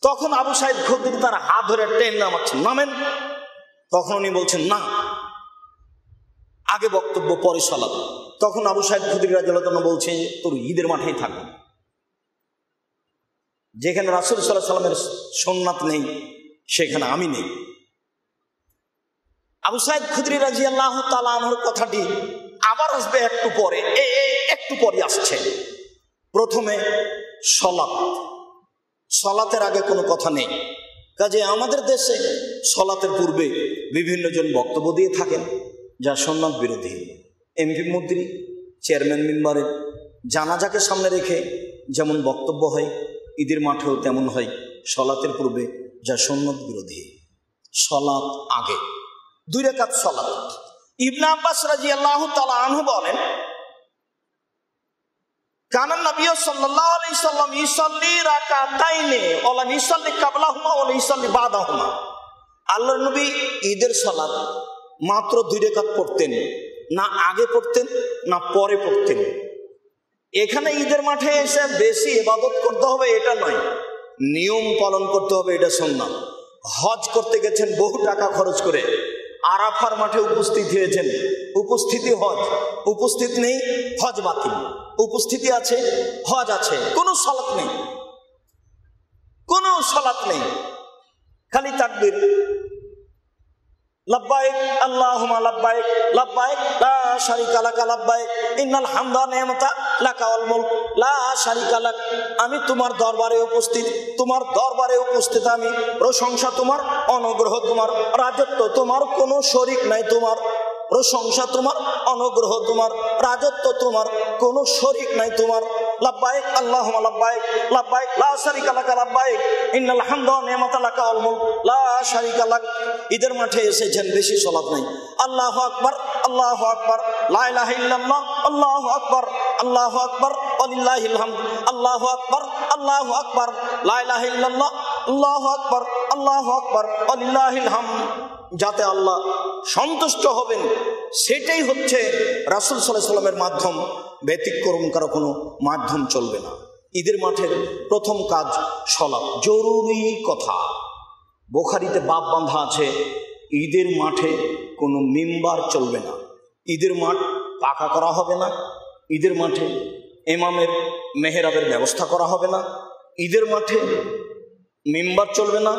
তখন আবু সাঈদ খুদরি তার হাত ধরে টেনে নামাচ্ছেন, নামেন। তখন উনি বলছেন, না, আগে বক্তব্য পরে সালাত। তখন আবু সাঈদ খুদরি রাদিয়াল্লাহু তাআলা বলছেন, তোর ঈদের মাঠেই থাক, যেখানে রাসূল সাল্লাল্লাহু আলাইহি সাল্লামের সুন্নাত নেই সেখানে আমি নেই। আবু সাঈদ খুদরি রাদিয়াল্লাহু তাআলা আনহুর কথাটি আবার আসবে একটু পরে, একটু পরে আসছে। প্রথমে সালাত, সালাতের আগে কোনো কথা নেই। কাজে আমাদের দেশে সালাতের পূর্বে বিভিন্ন জন বক্তব্য দিয়ে থাকেন যা সুন্নাত বিরোধী। এমপি মন্ত্রী, চেয়ারম্যান মিম্বারের জানাজাকে সামনে রেখে যেমন বক্তব্য হয়, ঈদের মাঠেও তেমন হয় সালাতের পূর্বে, যা সুন্নাত বিরোধী। সালাত আগে, 2 রাকাত সালাত। ইবনে আব্বাস রাদিয়াল্লাহু তাআলা আনহু বলেন, কানান নবী সাল্লাল্লাহু আলাইহি সাল্লাম ইসাল্লি রাকাতাইনে ওয়া লা ইসাল্লি ক্বাবলাহুমা ওয়া লা ইসাল্লি বাদাহুমা। আল্লাহর নবী ঈদের সালাত মাত্র 2 রাকাত পড়তেন, না আগে পড়তেন না পরে পড়তেন। এখানে ঈদের মাঠে এসে বেশি ইবাদত করতে হবে এটা নয়, নিয়ম পালন করতে হবে, এটা সুন্নাত। হজ করতে গেছেন বহু টাকা খরচ করে, আরাফার মাঠে উপস্থিত হয়েছেন, উপস্থিতি হজ, উপস্থিত নেই হজ বাতিল, উপস্থিতি আছে হজ আছে, কোনো সালাত নেই, কোনো সালাত নেই, খালি তাকবীর, লাব্বাইক আল্লাহুম্মা লাব্বাইক, লাব্বাইক লা শারীকা লাক, লাব্বাইক ইন্নাল হামদা ওয়া নি'মাতা লাকা ওয়াল মুলক লা শারীকা লাক। আমি তোমার দরবারে উপস্থিত, তোমার দরবারে উপস্থিত আমি, প্রশংসা তোমার, অনুগ্রহ তোমার, রাজত্ব তোমার, কোনো শরীক নাই তোমার, প্রশংসা তোমার, অনুগ্রহ তোমার, রাজত্ব তোমার, কোনো শরীক নাই তোমার। লাব্বাইক আল্লাহুম্মা লাব্বাইক, লাব্বাইক লা শারীকা লাক, লাব্বাইক ইন্নাল হামদা ওয়া নি'মাতা লাকা ওয়াল মুলক লা শারীকা লাক। ঈদের মাঠে এসেছেন, বেশি সালাত নাই। আল্লাহু আকবার, আল্লাহু আকবার, লা ইলাহা ইল্লাল্লাহ, আল্লাহু আকবার, আল্লাহু আকবার, ওয়ালিল্লাহিল হামদ, আল্লাহু আকবার, আল্লাহু আকবার, লা ইলাহা ইল্লাল্লাহ, আল্লাহু আকবার, আল্লাহু আকবার, ওয়ালিল্লাহিল হামদ। যাতে আল্লাহ সন্তুষ্ট হবেন সেটাই হচ্ছে রাসূল সাল্লাল্লাহু আলাইহি সাল্লামের মাধ্যম, ব্যতিক্রম কারো কোনো মাধ্যম চলবে না। ঈদের মাঠের প্রথম কাজ সালাত, জরুরি কথা। বুখারীতে বাব বাঁধা আছে ঈদের মাঠে কোনো মিম্বার চলবে না, ঈদের মাঠ পাকা করা হবে না, ঈদের মাঠে ইমামের মেহরাবের ব্যবস্থা করা হবে না, ঈদের মাঠে মিম্বার চলবে না।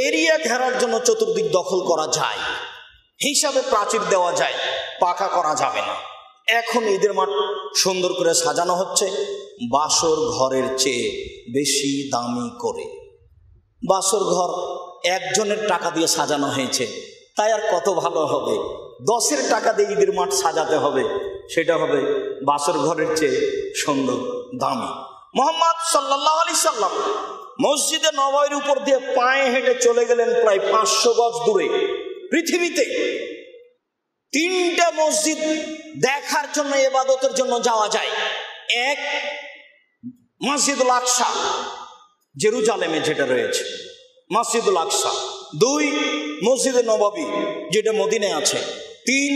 এরিয়া ঘেরার জন্য চতুর্দিক দখল করা যায়, হিসাবে প্রাচীর দেওয়া যায়, পাকা করা যাবে না। এখন ঈদের মাঠ সুন্দর করে সাজানো হচ্ছে বাসর ঘরের চেয়ে বেশি দামি করে। বাসর ঘর একজনের টাকা দিয়ে সাজানো হয়েছে, তাই আর কত ভালো হবে, 10-এর টাকা দিয়ে ঈদের মাঠ সাজাতে হবে, সেটা হবে বাসর ঘরের চেয়ে সুন্দর দামি। মুহাম্মদ সাল্লাল্লাহু আলাইহি সাল্লাম মসজিদে নববীর উপর দিয়ে পায়ে হেঁটে চলে গেলেন প্রায় 500 গজ দূরে। পৃথিবীতে 3টা মসজিদ দেখার জন্য, ইবাদতের জন্য যাওয়া যায়। এক, মসজিদুল আকসা, জেরুজালেমে যেটা রয়েছে মসজিদুল আকসা। 2, মসজিদে নববী যেটা মদিনায় আছে। 3,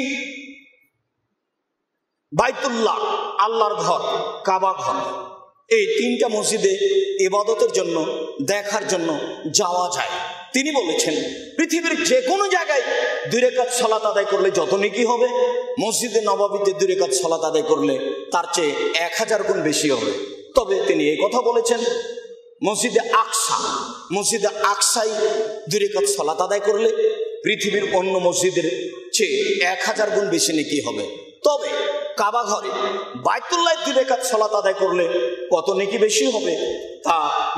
বাইতুল্লাহ, আল্লাহর ঘর, কাবা ঘর। এই 3টা মসজিদে ইবাদতের জন্য, দেখার জন্য যাওয়া যায়। তিনি বলেছেন পৃথিবীর যে কোনো জায়গায় 2 রাকাত সালাত আদায় করলে যত নেকি হবে, মসজিদে নববীতে 2 রাকাত সালাত আদায় করলে তার চেয়ে 1000 গুণ বেশি হবে। তবে তিনি এই কথা বলেছেন মসজিদে আকসাই 2 রাকাত সালাত আদায় করলে পৃথিবীর অন্য মসজিদের চেয়ে 1000 গুণ বেশি নেকি হবে। তবে কাবা ঘরে বাইতুল্লাহ 2 রাকাত সালাত আদায় করলে কত নেকি বেশি হবে তা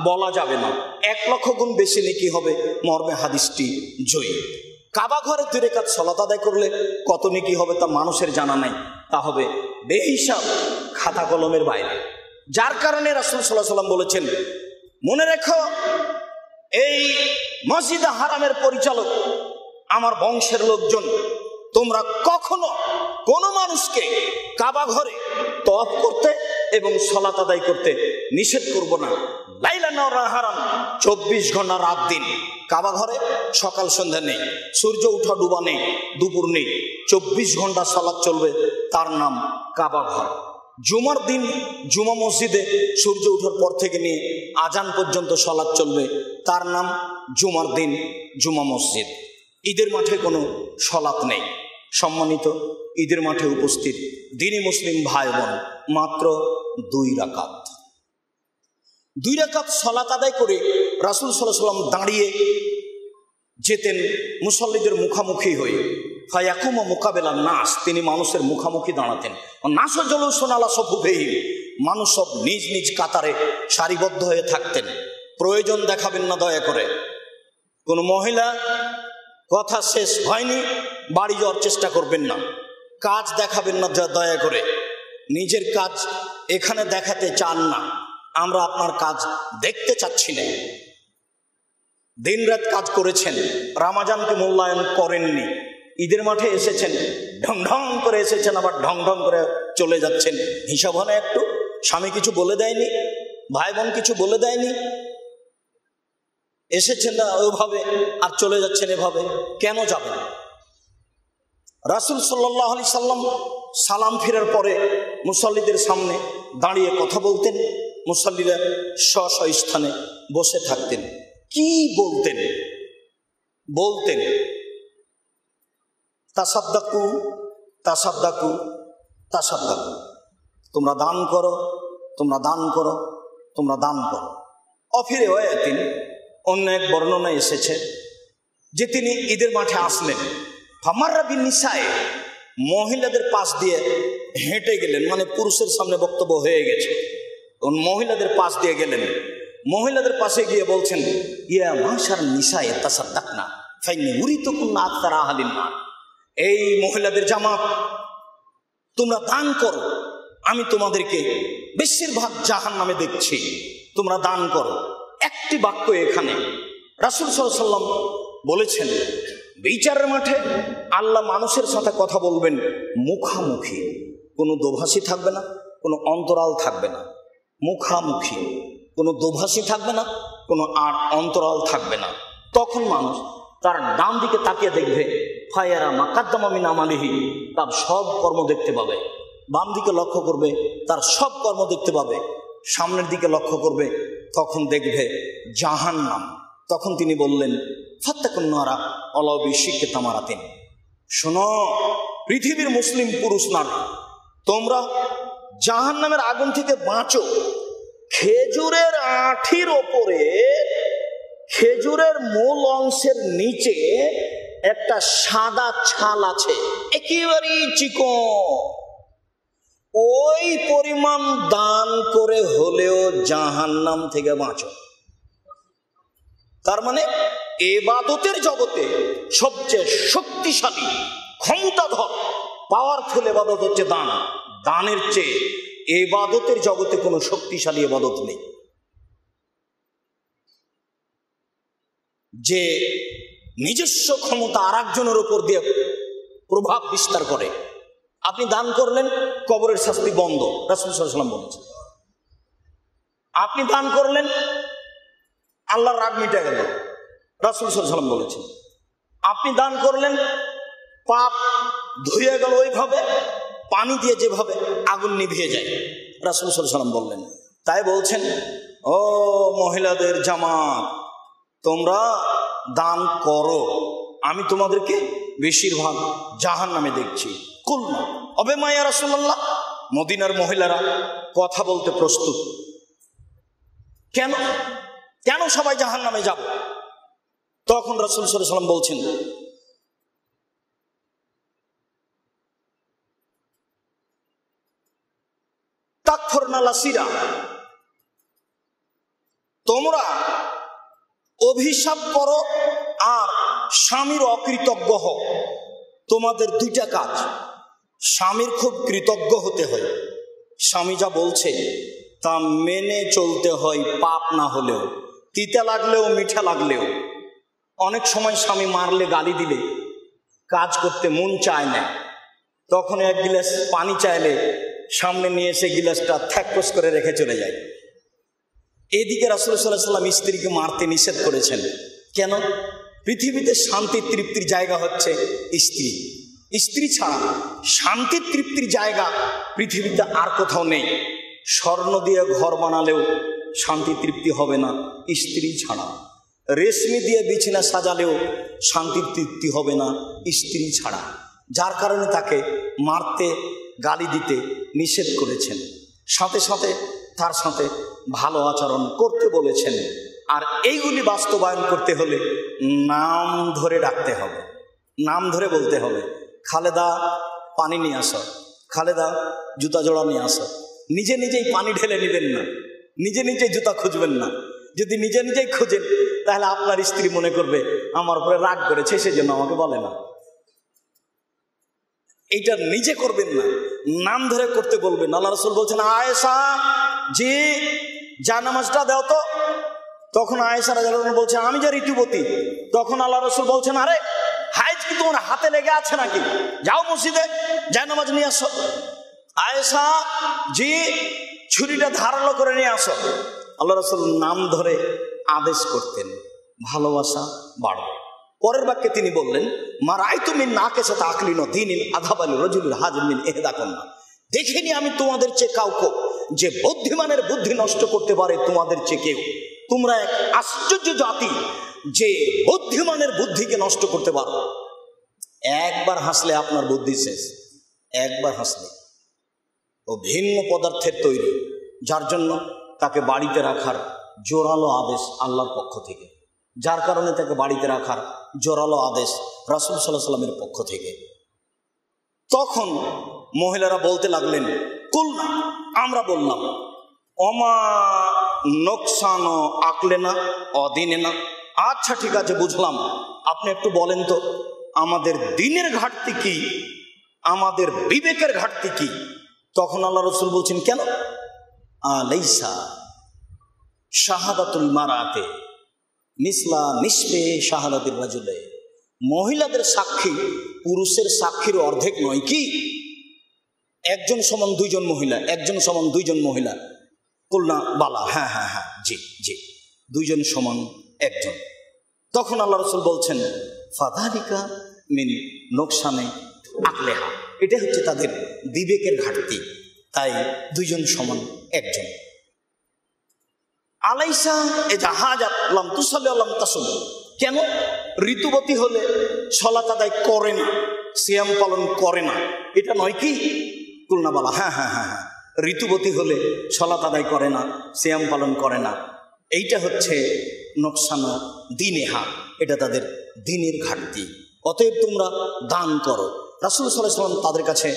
বলা যাবে না, 1 লক্ষ গুণ বেশি নেকি হবে মর্মে হাদিসটি জয়ী। কাবা ঘরে 2 রাকাত সালাত আদায় করলে কত নেকি হবে তা মানুষের জানা নাই, তা হবে বেহিসাব, খাতা কলমের বাইরে। যার কারণে রাসূল সাল্লাল্লাহু আলাইহি ওয়াসাল্লাম বলেছেন, মনে রেখো এই মসজিদে হারামের পরিচালক আমার বংশের লোকজন, তোমরা কখনো কোনো মানুষকে কাবা ঘরে তওয়াফ করতে এবং সালাত আদায় করতে নিষেধ করব না। লাইলা নাহারান, 24 ঘন্টা রাত দিন কাবা ঘরে সকাল সন্ধ্যা নেই, সূর্য উঠা ডুবা নেই, দুপুর নেই, 24 ঘন্টা সালাত চলবে, তার নাম কাবা ঘর। জুমার দিন জুমা মসজিদে সূর্য ওঠার পর থেকে নিয়ে আজান পর্যন্ত সালাত চলবে, তার নাম জুমার দিন জুমা মসজিদ। ঈদের মাঠে কোনো সালাত নেই। সম্মানিত ঈদের মাঠে উপস্থিত দ্বীনি মুসলিম ভাই বোন, মাত্র 2 রাকাত সালাত আদায় করে রাসূল সাল্লাল্লাহু আলাইহি ওয়াসাল্লাম দাঁড়িয়ে যেতেন মুসল্লিদের মুখামুখি হয়ে। ফায়াকুম মুকাবেলা নাস, তিনি মানুষের মুখামুখি দাঁড়াতেন। নাস জলুসুন আলা সাফুফিহিম, মানুষ সব নিজ নিজ কাতারে সারিবদ্ধ হয়ে থাকতেন। প্রয়োজন দেখাবেন না দয়া করে। কোনো মহিলা কথা শেষ হয়নি বাড়ি যাওয়ার চেষ্টা করবেন না, কাজ দেখাবেন না দয়া করে। নিজের কাজ এখানে দেখাতে চান না, আমরা আপনার কাজ দেখতে চাচ্ছি না। দিনরাত কাজ করেছেন, রমজানকে মূল্যায়ন করেননি, ঈদের মাঠে এসেছেন, ঢং ঢং করে এসেছেন, আবার ঢং ঢং করে চলে যাচ্ছেন। হিসাব হয় না একটু? স্বামী কিছু বলে দেয়নি, ভাই বোন কিছু বলে দেয়নি, এসেছেন না ওইভাবে আর চলে যাচ্ছেন এভাবে, কেন যাবেন? রাসূল সাল্লাল্লাহু আলাইহি সাল্লাম সালাম ফেরার পরে মুসল্লিদের সামনে দাঁড়িয়ে কথা বলতেন, মুসল্লিরা স্ব স্থানে বসে থাকতেন। কি বলতেন তাসাদ্দাকু তাসাদ্দাকু তাসাদ্দাকু, তোমরা দান করো, তোমরা দান করো, তোমরা দান করো। অফিরে ওয়ায়াতিন, অন্য এক বর্ণনা এসেছে যে তিনি ঈদের মাঠে আসলেন, ফামাররা বিন নিসায়ে, মহিলাদের পাশ দিয়ে হেঁটে গেলেন, মানে পুরুষের সামনে বক্তব্য হয়ে গেছে, মহিলাদের পাশ দিয়ে গেলেন। মহিলাদের পাশে গিয়ে বলছেন, ইয়া মাশার নিসায়ে তাসাদ্দাকনা ফাইন্নী উরিতুকুন্না আকতারা আহলিন নার, এই মহিলাদের জামাত, তোমরা দান করো, আমি তোমাদেরকে বেশিরভাগ জাহান্নামে দেখছি, তোমরা দান করো। একটি বাক্য এখানে রাসূল সাল্লাল্লাহু আলাইহি ওয়াসাল্লাম বলেছেন, বিচারের মাঠে আল্লাহ মানুষের সাথে কথা বলবেন মুখামুখি, কোনো দোভাষী থাকবে না, কোনো অন্তরাল থাকবে না। মুখামুখি, কোনো দোভাষী থাকবে না, কোনো আর অন্তরাল থাকবে না। তখন মানুষ তার ডান দিকে তাকিয়ে দেখবে, ফায়ারা মাকাদ্দামা মিন আমালিহি, তার সব কর্ম দেখতে পাবে। বাম দিকে লক্ষ্য করবে, তার সব কর্ম দেখতে পাবে। সামনের দিকে লক্ষ্য করবে, তখন দেখবে জাহান্নাম। তখন তিনি বললেন, ফাত্তাকুন নারা অলবিশিকে তামারাতেন। শোনো পৃথিবীর মুসলিম পুরুষ নারী, তোমরা জাহান্নামের আগুন থেকে বাঁচো। খেজুরের আঁঠির ওপরে, খেজুরের মূল অংশের নিচে একটা সাদা ছাল আছে, একেবারেই চিকন। ওই পরিমাণ দান করে হলেও জাহান্নাম থেকে বাঁচো। তার মানে ইবাদতের জগতে সবচেয়ে শক্তিশালী, ক্ষমতাধর, পাওয়ারফুল ইবাদত হচ্ছে দান। দানের চেয়ে ইবাদতের জগতে কোনো শক্তিশালী ইবাদত নেই। যে নিজস্ব ক্ষমতা আর একজনের উপর দিয়ে প্রভাব বিস্তার করে। আপনি দান করলেন, কবরের শাস্তি বন্ধ, রাসূল সাল্লাল্লাহু আলাইহি ওয়াসাল্লাম বলেছেন। আপনি দান করলেন, আল্লাহর রাগ মিটে গেল, রাসূল সাল্লাল্লাহু আলাইহি ওয়াসাল্লাম বলেছেন। আপনি দান করলেন, পাপ ধুয়ে গেল ওইভাবে, পানি দিয়ে যেভাবে আগুন নিভিয়ে যায়, রাসূল সাল্লাল্লাহু আলাইহি ওয়াসাল্লাম বললেন। তাই বলছেন, ও মহিলাদের জামাত, তোমরা দান করো, আমি তোমাদেরকে বেশিরভাগ জাহান্নামে দেখছি। কুলনা অবে মা ইয়া রাসূলুল্লাহ, মদিনার মহিলারা কথা বলতে প্রস্তুত। কেন কেন সবাই জাহান্নামে যাব? তখন রাসূল সাল্লাল্লাহু আলাইহি ওয়াসাল্লাম বলছেন, তাকফুরনা লাসিরা, তোমরা অভিশাপ করো আর স্বামীর অকৃতজ্ঞ হও। তোমাদের দুইটা কাজ। স্বামীর খুব কৃতজ্ঞ হতে হয়, স্বামী যা বলছে তা মেনে চলতে হয়, পাপ না হলেও, তিতা লাগলেও মিঠা লাগলেও। অনেক সময় স্বামী মারলে, গালি দিলে কাজ করতে মন চায় না, তখন এক গিলাস পানি চাইলে সামনে নিয়ে এসে গিলাসটা থ্যাকস করে রেখে চলে যায়। এদিকে রাসূল সাল্লাল্লাহু আলাইহি ওয়াসাল্লাম স্ত্রীকে মারতে নিষেধ করেছেন। কেন? পৃথিবীতে শান্তি তৃপ্তির জায়গা হচ্ছে স্ত্রী। স্ত্রী ছাড়া শান্তি তৃপ্তির জায়গা পৃথিবীতে আর কোথাও নেই। স্বর্ণ দিয়ে ঘর বানালেও শান্তি তৃপ্তি হবে না স্ত্রী ছাড়া। রেশমি দিয়ে বিছানা সাজালেও শান্তি তৃপ্তি হবে না স্ত্রী ছাড়া। যার কারণে তাকে মারতে, গালি দিতে নিষেধ করেছেন। সাথে সাথে তার সাথে ভালো আচরণ করতে বলেছেন। আর এইগুলি বাস্তবায়ন করতে হলে নাম ধরে ডাকতে হবে, নাম ধরে বলতে হবে, খালেদা পানি নিয়ে আসো, খালেদা জুতা জোড়া নিয়ে আসো। নিজে নিজেই পানি ঢেলে নেবেন না, নিজে নিজেই জুতা খুঁজবেন না। যদি নিজে নিজেই খুঁজেন তাহলে আপনার স্ত্রী মনে করবে আমার উপরে রাগ করেছে, সেজন্য আমাকে বলে না। এইটা নিজে করবেন না, নাম ধরে করতে বলবেন। আল্লাহ রাসূল বলছেন, আয়েশা জি জানামাজটা দাও তো। তখন আয়েশা রাদিয়াল্লাহু আনহা বলছে, আমি যে ঋতুবতী। তখন আল্লাহ রাসূল বলছেন, আরে হাইজ কি তোমার হাতে লেগে আছে নাকি? যাও মসজিদে জানামাজ নিয়ে আসো। আয়েশা জি ছুরিটা ধারালো করে নিয়ে আসো। আল্লাহ রাসূল নাম ধরে আদেশ করতেন, ভালোবাসা বাড়বে। পরের বাক্যে তিনি বললেন, মা রাআইতু মিন নাকিসাতি আকলিন ওয়া দীনিন আযহাবা লিরাজুলিল হাজিম মিন ইহদাকুন্না, দেখিনি আমি তোমাদের চেয়ে কাউকে যে বুদ্ধিমানের বুদ্ধি নষ্ট করতে পারে তোমাদের চেয়ে কেউ। তোমরা এক আশ্চর্য জাতি যে বুদ্ধিমানের বুদ্ধিকে নষ্ট করতে পারো। একবার হাসলে আপনার বুদ্ধি শেষ, একবার হাসলে। ও ভিন্ন পদার্থের তৈরি, যার জন্য তাকে বাড়িতে রাখার জোরালো আদেশ আল্লাহর পক্ষ থেকে, যার কারণে তাকে বাড়িতে রাখার জোরালো আদেশ রাসূল সাল্লাল্লাহু আলাইহি ওয়াসাল্লামের পক্ষ থেকে। তখন মহিলারা বলতে লাগলেন, কুলনা আমরা বললাম, অমা নোকসানো আকলে না অদিনে না। আচ্ছা ঠিক আছে বুঝলাম, আপনি একটু বলেন তো আমাদের দিনের ঘাটতি কি, আমাদের বিবেকের ঘাটতি কি? তখন আল্লাহ রাসূল বলছেন, কেন? আলাইসা শাহাদাতুল মারাতে মিসলা নিসবে শাহাদাতির রাজুলে, মহিলাদের সাক্ষী পুরুষের সাক্ষীর অর্ধেক নয় কি? একজন সমান দুইজন মহিলা, একজন সমান দুইজন মহিলা। কুলনা বালা, হ্যাঁ হ্যাঁ হ্যাঁ জি জি, দুইজন সমান একজন। তখন আল্লাহ রাসূল বলছেন, ফাযালিকা মিন নোকসানে আকলেহা, এটা হচ্ছে তাদের বিবেকের ঘাটতি, তাই দুইজন সমান একজন। আলাইসা এ জাহাজাত লাম তুসাল্লি ওয়া লাম তাসুম, কেন? ঋতুবতী হলে সালাত আদায় করে না, সিয়াম পালন করে না, এটা নয় কি? কুলনা বলা, হ্যাঁ হ্যাঁ হ্যাঁ হ্যাঁ, ঋতুবতী হলে সালাত আদায় করে না, সিয়াম পালন করে না, এইটা হচ্ছে নোকসানো দিনেহা, এটা তাদের দিনের ঘাটতি। অতএব তোমরা দান করো। রাসূল সাল্লাল্লাহু আলাইহি ওয়াসাল্লাম তাদের কাছে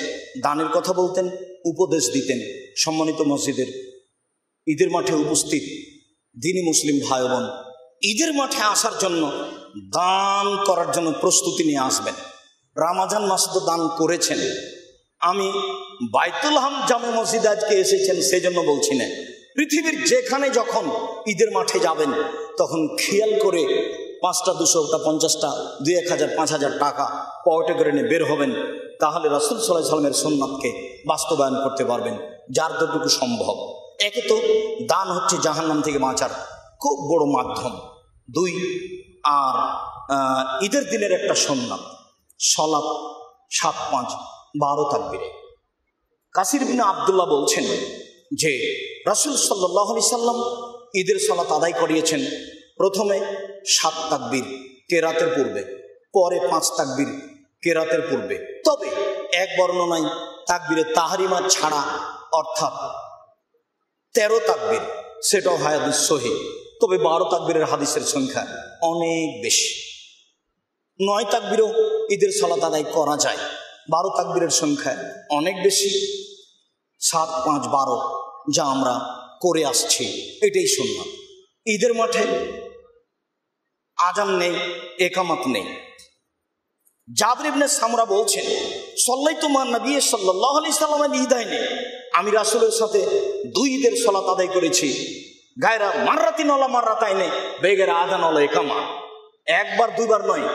দানের কথা বলতেন, উপদেশ দিতেন। সম্মানিত মসজিদের ঈদের মাঠে উপস্থিত দিনী মুসলিম ভাই বোন, ঈদের মাঠে আসার জন্য দান করার জন্য প্রস্তুতি নিয়ে আসবেন। রমজান মাস তো দান করেছেন, আমি বাইতুল হাম জামে মসজিদে আজকে এসেছেন সেজন্য বলছি না, পৃথিবীর যেখানে যখন ঈদের মাঠে যাবেন তখন খেয়াল করে 5টা 200টা 50টা 2-1000 5,000 টাকা পকেটে করে নিয়ে বের হবেন। তাহলে রাসূল সাল্লাল্লাহু আলাইহি ওয়াসাল্লামের সুন্নাতকে বাস্তবায়ন করতে পারবেন যার যতটুকু সম্ভব। একে তো দান হচ্ছে জাহান্নাম থেকে বাঁচার খুব বড় মাধ্যম। 2 আর ঈদের দিনের একটা সুন্নাত সালাত 7-5-12 তাকবীরে। কাসির বিন আব্দুল্লাহ বলছেন যে রাসূল সাল্লাল্লাহু আলাইহি সাল্লাম ঈদের সালাত আদায় করিয়েছেন প্রথমে 7 তাকবীর কেরাতের পূর্বে, পরে 5 তাকবীর কেরাতের পূর্বে। তবে এক বর্ণনায় তাকবীরে তাহরিমা ছাড়া অর্থাৎ 13 তাকবীর, সেটাও হাদিস সহিহ। তবে 12 তাকবীরের হাদিসের সংখ্যা অনেক বেশি। 9 তাকবীরও ঈদের সালাত আদায় করা যায়, 12 তাকবীরের সংখ্যা অনেক বেশি। 7-5-12 যা আমরা করে আসছি এটাই সুন্নাত। ঈদের মাঠে আজান নেই, একামত নেই। জাবির ইবনে সামরা বলছেন সাল্লাইতু মা নবী সাল্লাল্লাহু আলাইহি সাল্লামের ঈদাইনে, আমি রাসূলের সাথে 2 ঈদের সালাত আদায় করেছি, গায়রা মাররাতিন ওয়ালা মাররাতাইনে বেগেরা আযান ওয়ালা ইকামা। একবার দুইবার নয়,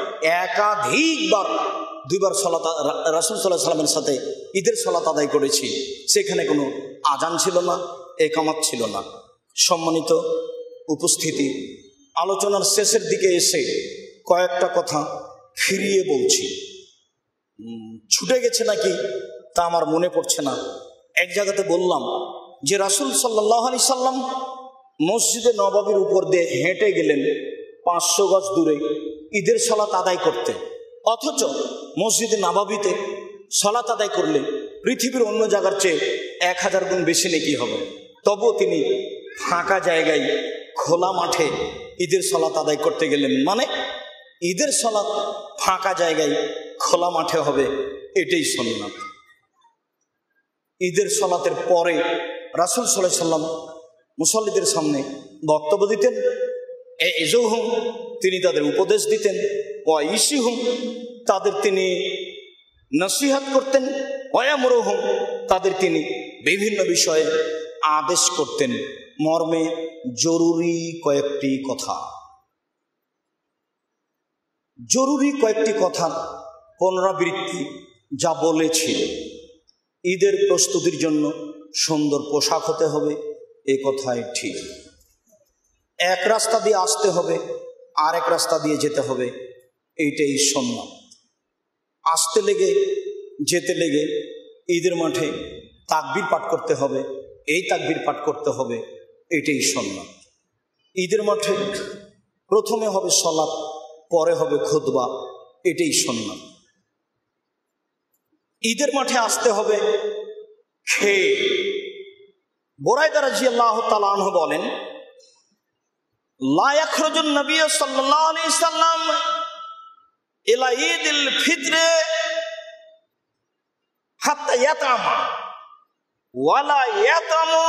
একাধিকবার 2বার সালাত রাসূল সাল্লাল্লাহু আলাইহি সাল্লামের সাথে ঈদের সালাত আদায় করেছি, সেখানে কোনো আজান ছিল না, একামত ছিল না। সম্মানিত উপস্থিতি, আলোচনার শেষের দিকে এসে কয়েকটা কথা ফিরিয়ে বলছি, ছুটে গেছে নাকি তা আমার মনে পড়ছে না। এক জায়গাতে বললাম যে রাসূল সাল্লাল্লাহু আলাইহি সাল্লাম মসজিদে নববীর উপর দিয়ে হেঁটে গেলেন 500 গজ দূরে ঈদের সালাত আদায় করতে, অথচ মসজিদে নববীতে সালাত আদায় করলে পৃথিবীর অন্য জায়গার চেয়ে 1000 গুণ বেশি নেকি হবে। তবুও তিনি ফাঁকা জায়গায় খোলা মাঠে ঈদের সালাত আদায় করতে গেলেন। মানে ঈদের সালাত ফাঁকা জায়গায় খোলা মাঠে হবে, এটাই সুন্নাত। ঈদের সালাতের পরে রাসূল সাল্লাল্লাহু আলাইহি সাল্লাম মুসল্লিদের সামনে বক্তব্য দিতেন, এজুহুম তিনি তাদের উপদেশ দিতেন, ওয়া ইসিহুম তাদের তিনি নসিহত করতেন, ওয়ামরুহুম তাদের তিনি বিভিন্ন বিষয়ে আদেশ করতেন। মর্মে জরুরি কয়েকটি কথার পুনরাবৃত্তি যা বলেছি। ঈদের প্রস্তুতির জন্য সুন্দর পোশাক হতে হবে, এ কথাই ঠিক। এক রাস্তা দিয়ে আসতে হবে, আরেক রাস্তা দিয়ে যেতে হবে, এইটাই সুন্নাত। আসতে লেগে যেতে লেগে ঈদের মাঠে তাকবীর পাঠ করতে হবে, এই তাকবীর পাঠ করতে হবে, এটাই সুন্নাত। ঈদের মাঠে প্রথমে হবে সালাত, পরে হবে খুতবা, এটাই সুন্নাত। ঈদের মাঠে আসতে হবে খেয়ে। বুরায়দা রাদিয়াল্লাহু তাআলা আনহু বলেন, লা ইয়াখরুজুন নবী সাল্লাল্লাহু আলাইহি সাল্লাম ইলা ঈদিল ফিতরে হাত্তা ইয়াতামা ওয়ালা ইয়াতামু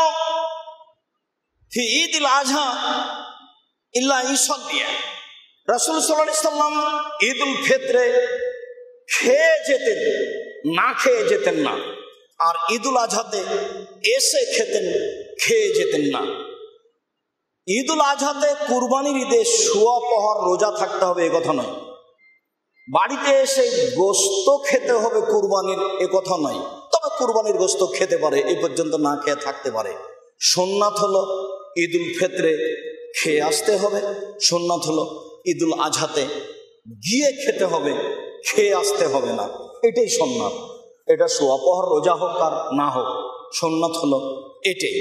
ফি ঈদিল আযহা ইল্লা ইসাল্লিয়া। রাসূল সাল্লাল্লাহু আলাইহি সাল্লাম ঈদুল ফিতরে খেয়ে যেতেন, না খেয়ে যেতেন না, আর ঈদুল আজহাতে এসে খেতেন, খেয়ে যেতেন না। ঈদুল আজহাতে কুরবানির ঈদে সোয়া পহর রোজা থাকতে হবে এ কথা নয়, বাড়িতে এসে গোশত খেতে হবে কুরবানির এ কথা নয়। তবে কুরবানির গোশত খেতে পারে, এ পর্যন্ত না খেয়ে থাকতে পারে। সুন্নাত হলো ঈদুল ফিতরে খেয়ে আসতে হবে, সুন্নাত হলো ঈদুল আজহাতে গিয়ে খেতে হবে, খেয়ে আসতে হবে না, এটাই সুন্নাত। এটা সোয়া পহর রোজা হোক আর না হোক, সুন্নাত হলো এটাই,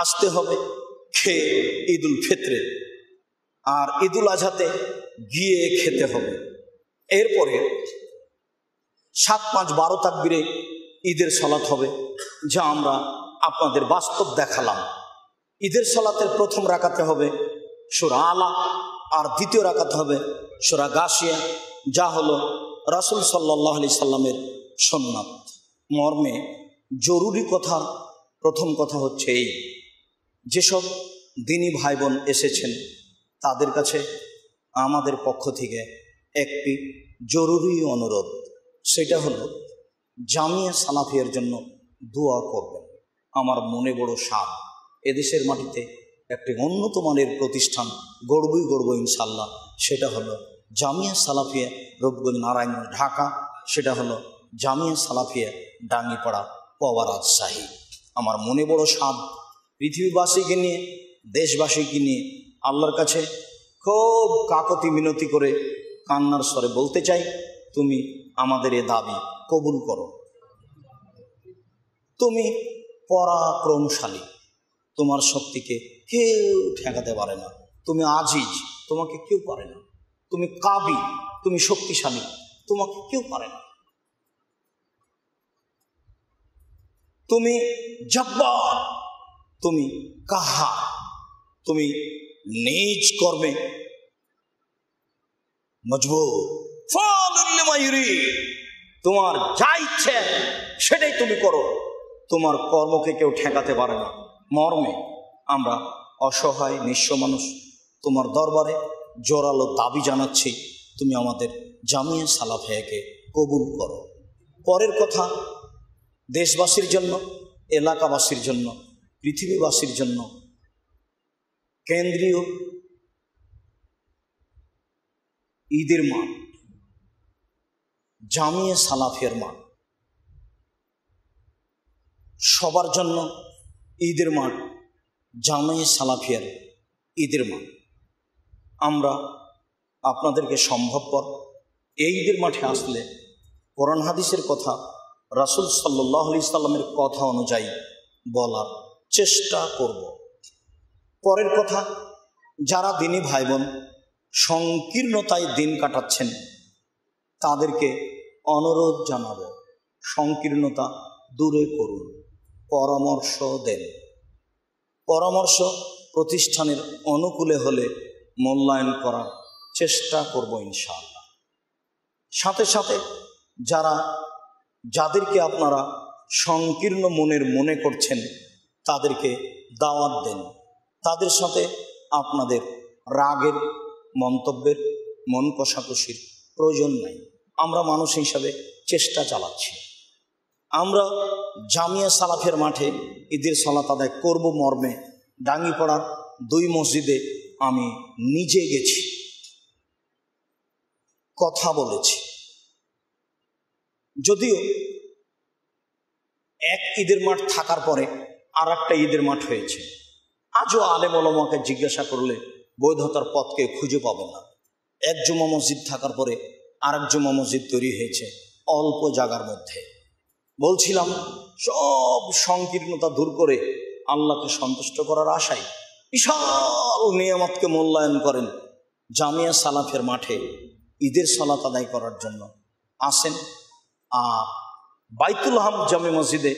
আসতে হবে খেয়ে ঈদুল ফিতরে। আর ঈদুল আজহাতে গিয়ে খেতে হবে। এরপরে 7-5-12 তাকবীরে ঈদের সালাত হবে, যা আমরা আপনাদের বাস্তব দেখালাম। ঈদের সালাতের প্রথম রাকাতে হবে সূরা আলা, আর দ্বিতীয় রাকাতে হবে সূরা গাশিয়া, যা হলো রাসূল সাল্লাল্লাহু আলাইহি সাল্লামের সুন্নাত। মর্মে জরুরি কথার প্রথম কথা হচ্ছে এই, যেসব দিনী ভাই বোন এসেছেন তাদের কাছে আমাদের পক্ষ থেকে একটি জরুরি অনুরোধ, সেটা হলো জামিয়া সালাফিয়ার জন্য দোয়া করবেন। আমার মনে বড় সাধ, এদেশের মাটিতে একটি উন্নত মানের প্রতিষ্ঠান গড়ব ইনশাল্লাহ। সেটা হলো জামিয়া সালাফিয়া রূপগঞ্জ নারায়ণগঞ্জ ঢাকা, সেটা হলো জামিয়া সালাফিয়া ডাঙ্গিপাড়া পাওয়া রাজশাহী। আমার মনে বড় সাধ, পৃথিবীবাসীকে নিয়ে দেশবাসীকে নিয়ে আল্লাহর কাছে খুব কাকতি মিনতি করে কান্নার স্বরে বলতে চাই, তুমি আমাদের এ দাবি কবুল করো। তুমি পরাক্রমশালী, তোমার শক্তিকে কেউ ঠেকাতে পারে না। তুমি আজিজ, তোমাকে কেউ পারে না। তুমি কাবি, তুমি শক্তিশালী, তোমাকে কেউ পারে না। তুমি জব্বার, তুমি কাহার, তুমি নিজ কর্মে মজবুর, তোমার যা ইচ্ছে সেটাই তুমি করো, তোমার কর্মকে কেউ ঠেকাতে পারে না। মর্মে আমরা অসহায় নিঃস্ব মানুষ তোমার দরবারে জোরালো দাবি জানাচ্ছি, তুমি আমাদের জামিয়া সালাফিয়াকে কবুল করো। পরের কথা, দেশবাসীর জন্য, এলাকাবাসীর জন্য, পৃথিবীবাসীর জন্য কেন্দ্রীয় ঈদের মাঠ জামিয়া সালাফিয়ার মাঠ, সবার জন্য ঈদের মাঠ জামিয়া সালাফিয়ার ঈদের মাঠ। আমরা আপনাদেরকে সম্ভবপর এই ঈদের মাঠে আসলে কোরআন হাদিসের কথা, রাসূল সাল্লাল্লাহু আলাইহি সাল্লামের কথা অনুযায়ী বলার চেষ্টা করব। পরের কথা, যারা দিনী ভাই বোন সংকীর্ণতায় দিন কাটাচ্ছেন তাদেরকে অনুরোধ জানাব, সংকীর্ণতা দূরে করুন, পরামর্শ দেন। পরামর্শ প্রতিষ্ঠানের অনুকূলে হলে মূল্যায়ন করার চেষ্টা করব ইনশাআল্লাহ। সাথে সাথে যাদেরকে আপনারা সংকীর্ণ মনের মনে করছেন তাদেরকে দাওয়াত দেন। তাদের সাথে আপনাদের রাগের, মন্তব্যের, মন কষাকষির প্রয়োজন নাই। আমরা মানুষ হিসাবে চেষ্টা চালাচ্ছি। আমরা জামিয়া সালাফের মাঠে ঈদের সালাত আদায় করব মর্মে ডাঙ্গিপাড়ার 2 মসজিদে আমি নিজে গেছি, কথা বলেছি। যদিও এক ঈদের মাঠ থাকার পরে আর একটা ঈদের মাঠ হয়েছে, আজও আলেম ওলামাকে জিজ্ঞাসা করলে বৈধতার পথকে খুঁজে পাবে না। এক জুমা মসজিদ থাকার পরে আরেক জুমা মসজিদ তৈরি হয়েছে অল্প জায়গার মধ্যে। বলছিলাম, সব সংকীর্ণতা দূর করে আল্লাহকে সন্তুষ্ট করার আশায় বিশাল নিয়ামতকে মূল্যায়ন করেন জামিয়া সালাফের মাঠে ঈদের সালাত আদায় করার জন্য আসেন, আর বাইতুল হাম জামে মসজিদে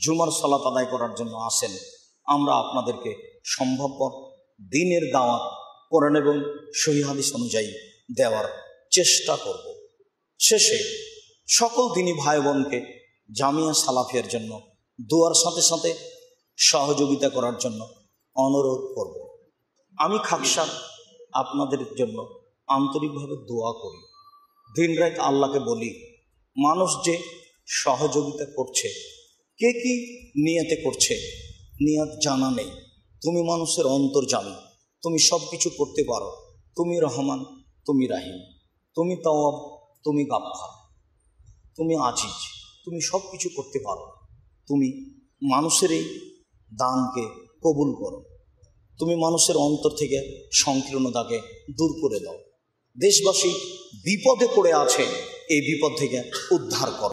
জুমার সালাত আদায় করার জন্য আসেন। আমরা আপনাদেরকে সম্ভবপর দিনের দাওয়াত কোরআন এবং সহিহ হাদিস অনুযায়ী দেওয়ার চেষ্টা করব। শেষে সকল দিনী ভাই বোনকে জামিয়া সালাফিয়ার জন্য দোয়ার সাথে সাথে সহযোগিতা করার জন্য অনুরোধ করব। আমি খাকসার আপনাদের জন্য আন্তরিকভাবে দোয়া করি। দিন রাত আল্লাহকে বলি, মানুষ যে সহযোগিতা করছে, কে কি নিয়তে করছে নিয়ত জানা নেই। তুমি মানুষের অন্তর্জামী, তুমি সব কিছু করতে পারো। তুমি রহমান, তুমি রাহিম, তুমি তাওয়াব, তুমি গাফফার, তুমি আজিজ, তুমি সব কিছু করতে পারো। তুমি মানুষের এই দানকে কবুল করো। তুমি মানুষের অন্তর থেকে সংকীর্ণতাকে দূর করে দাও। দেশবাসী বিপদে পড়ে আছে, এই বিপদ থেকে উদ্ধার করো।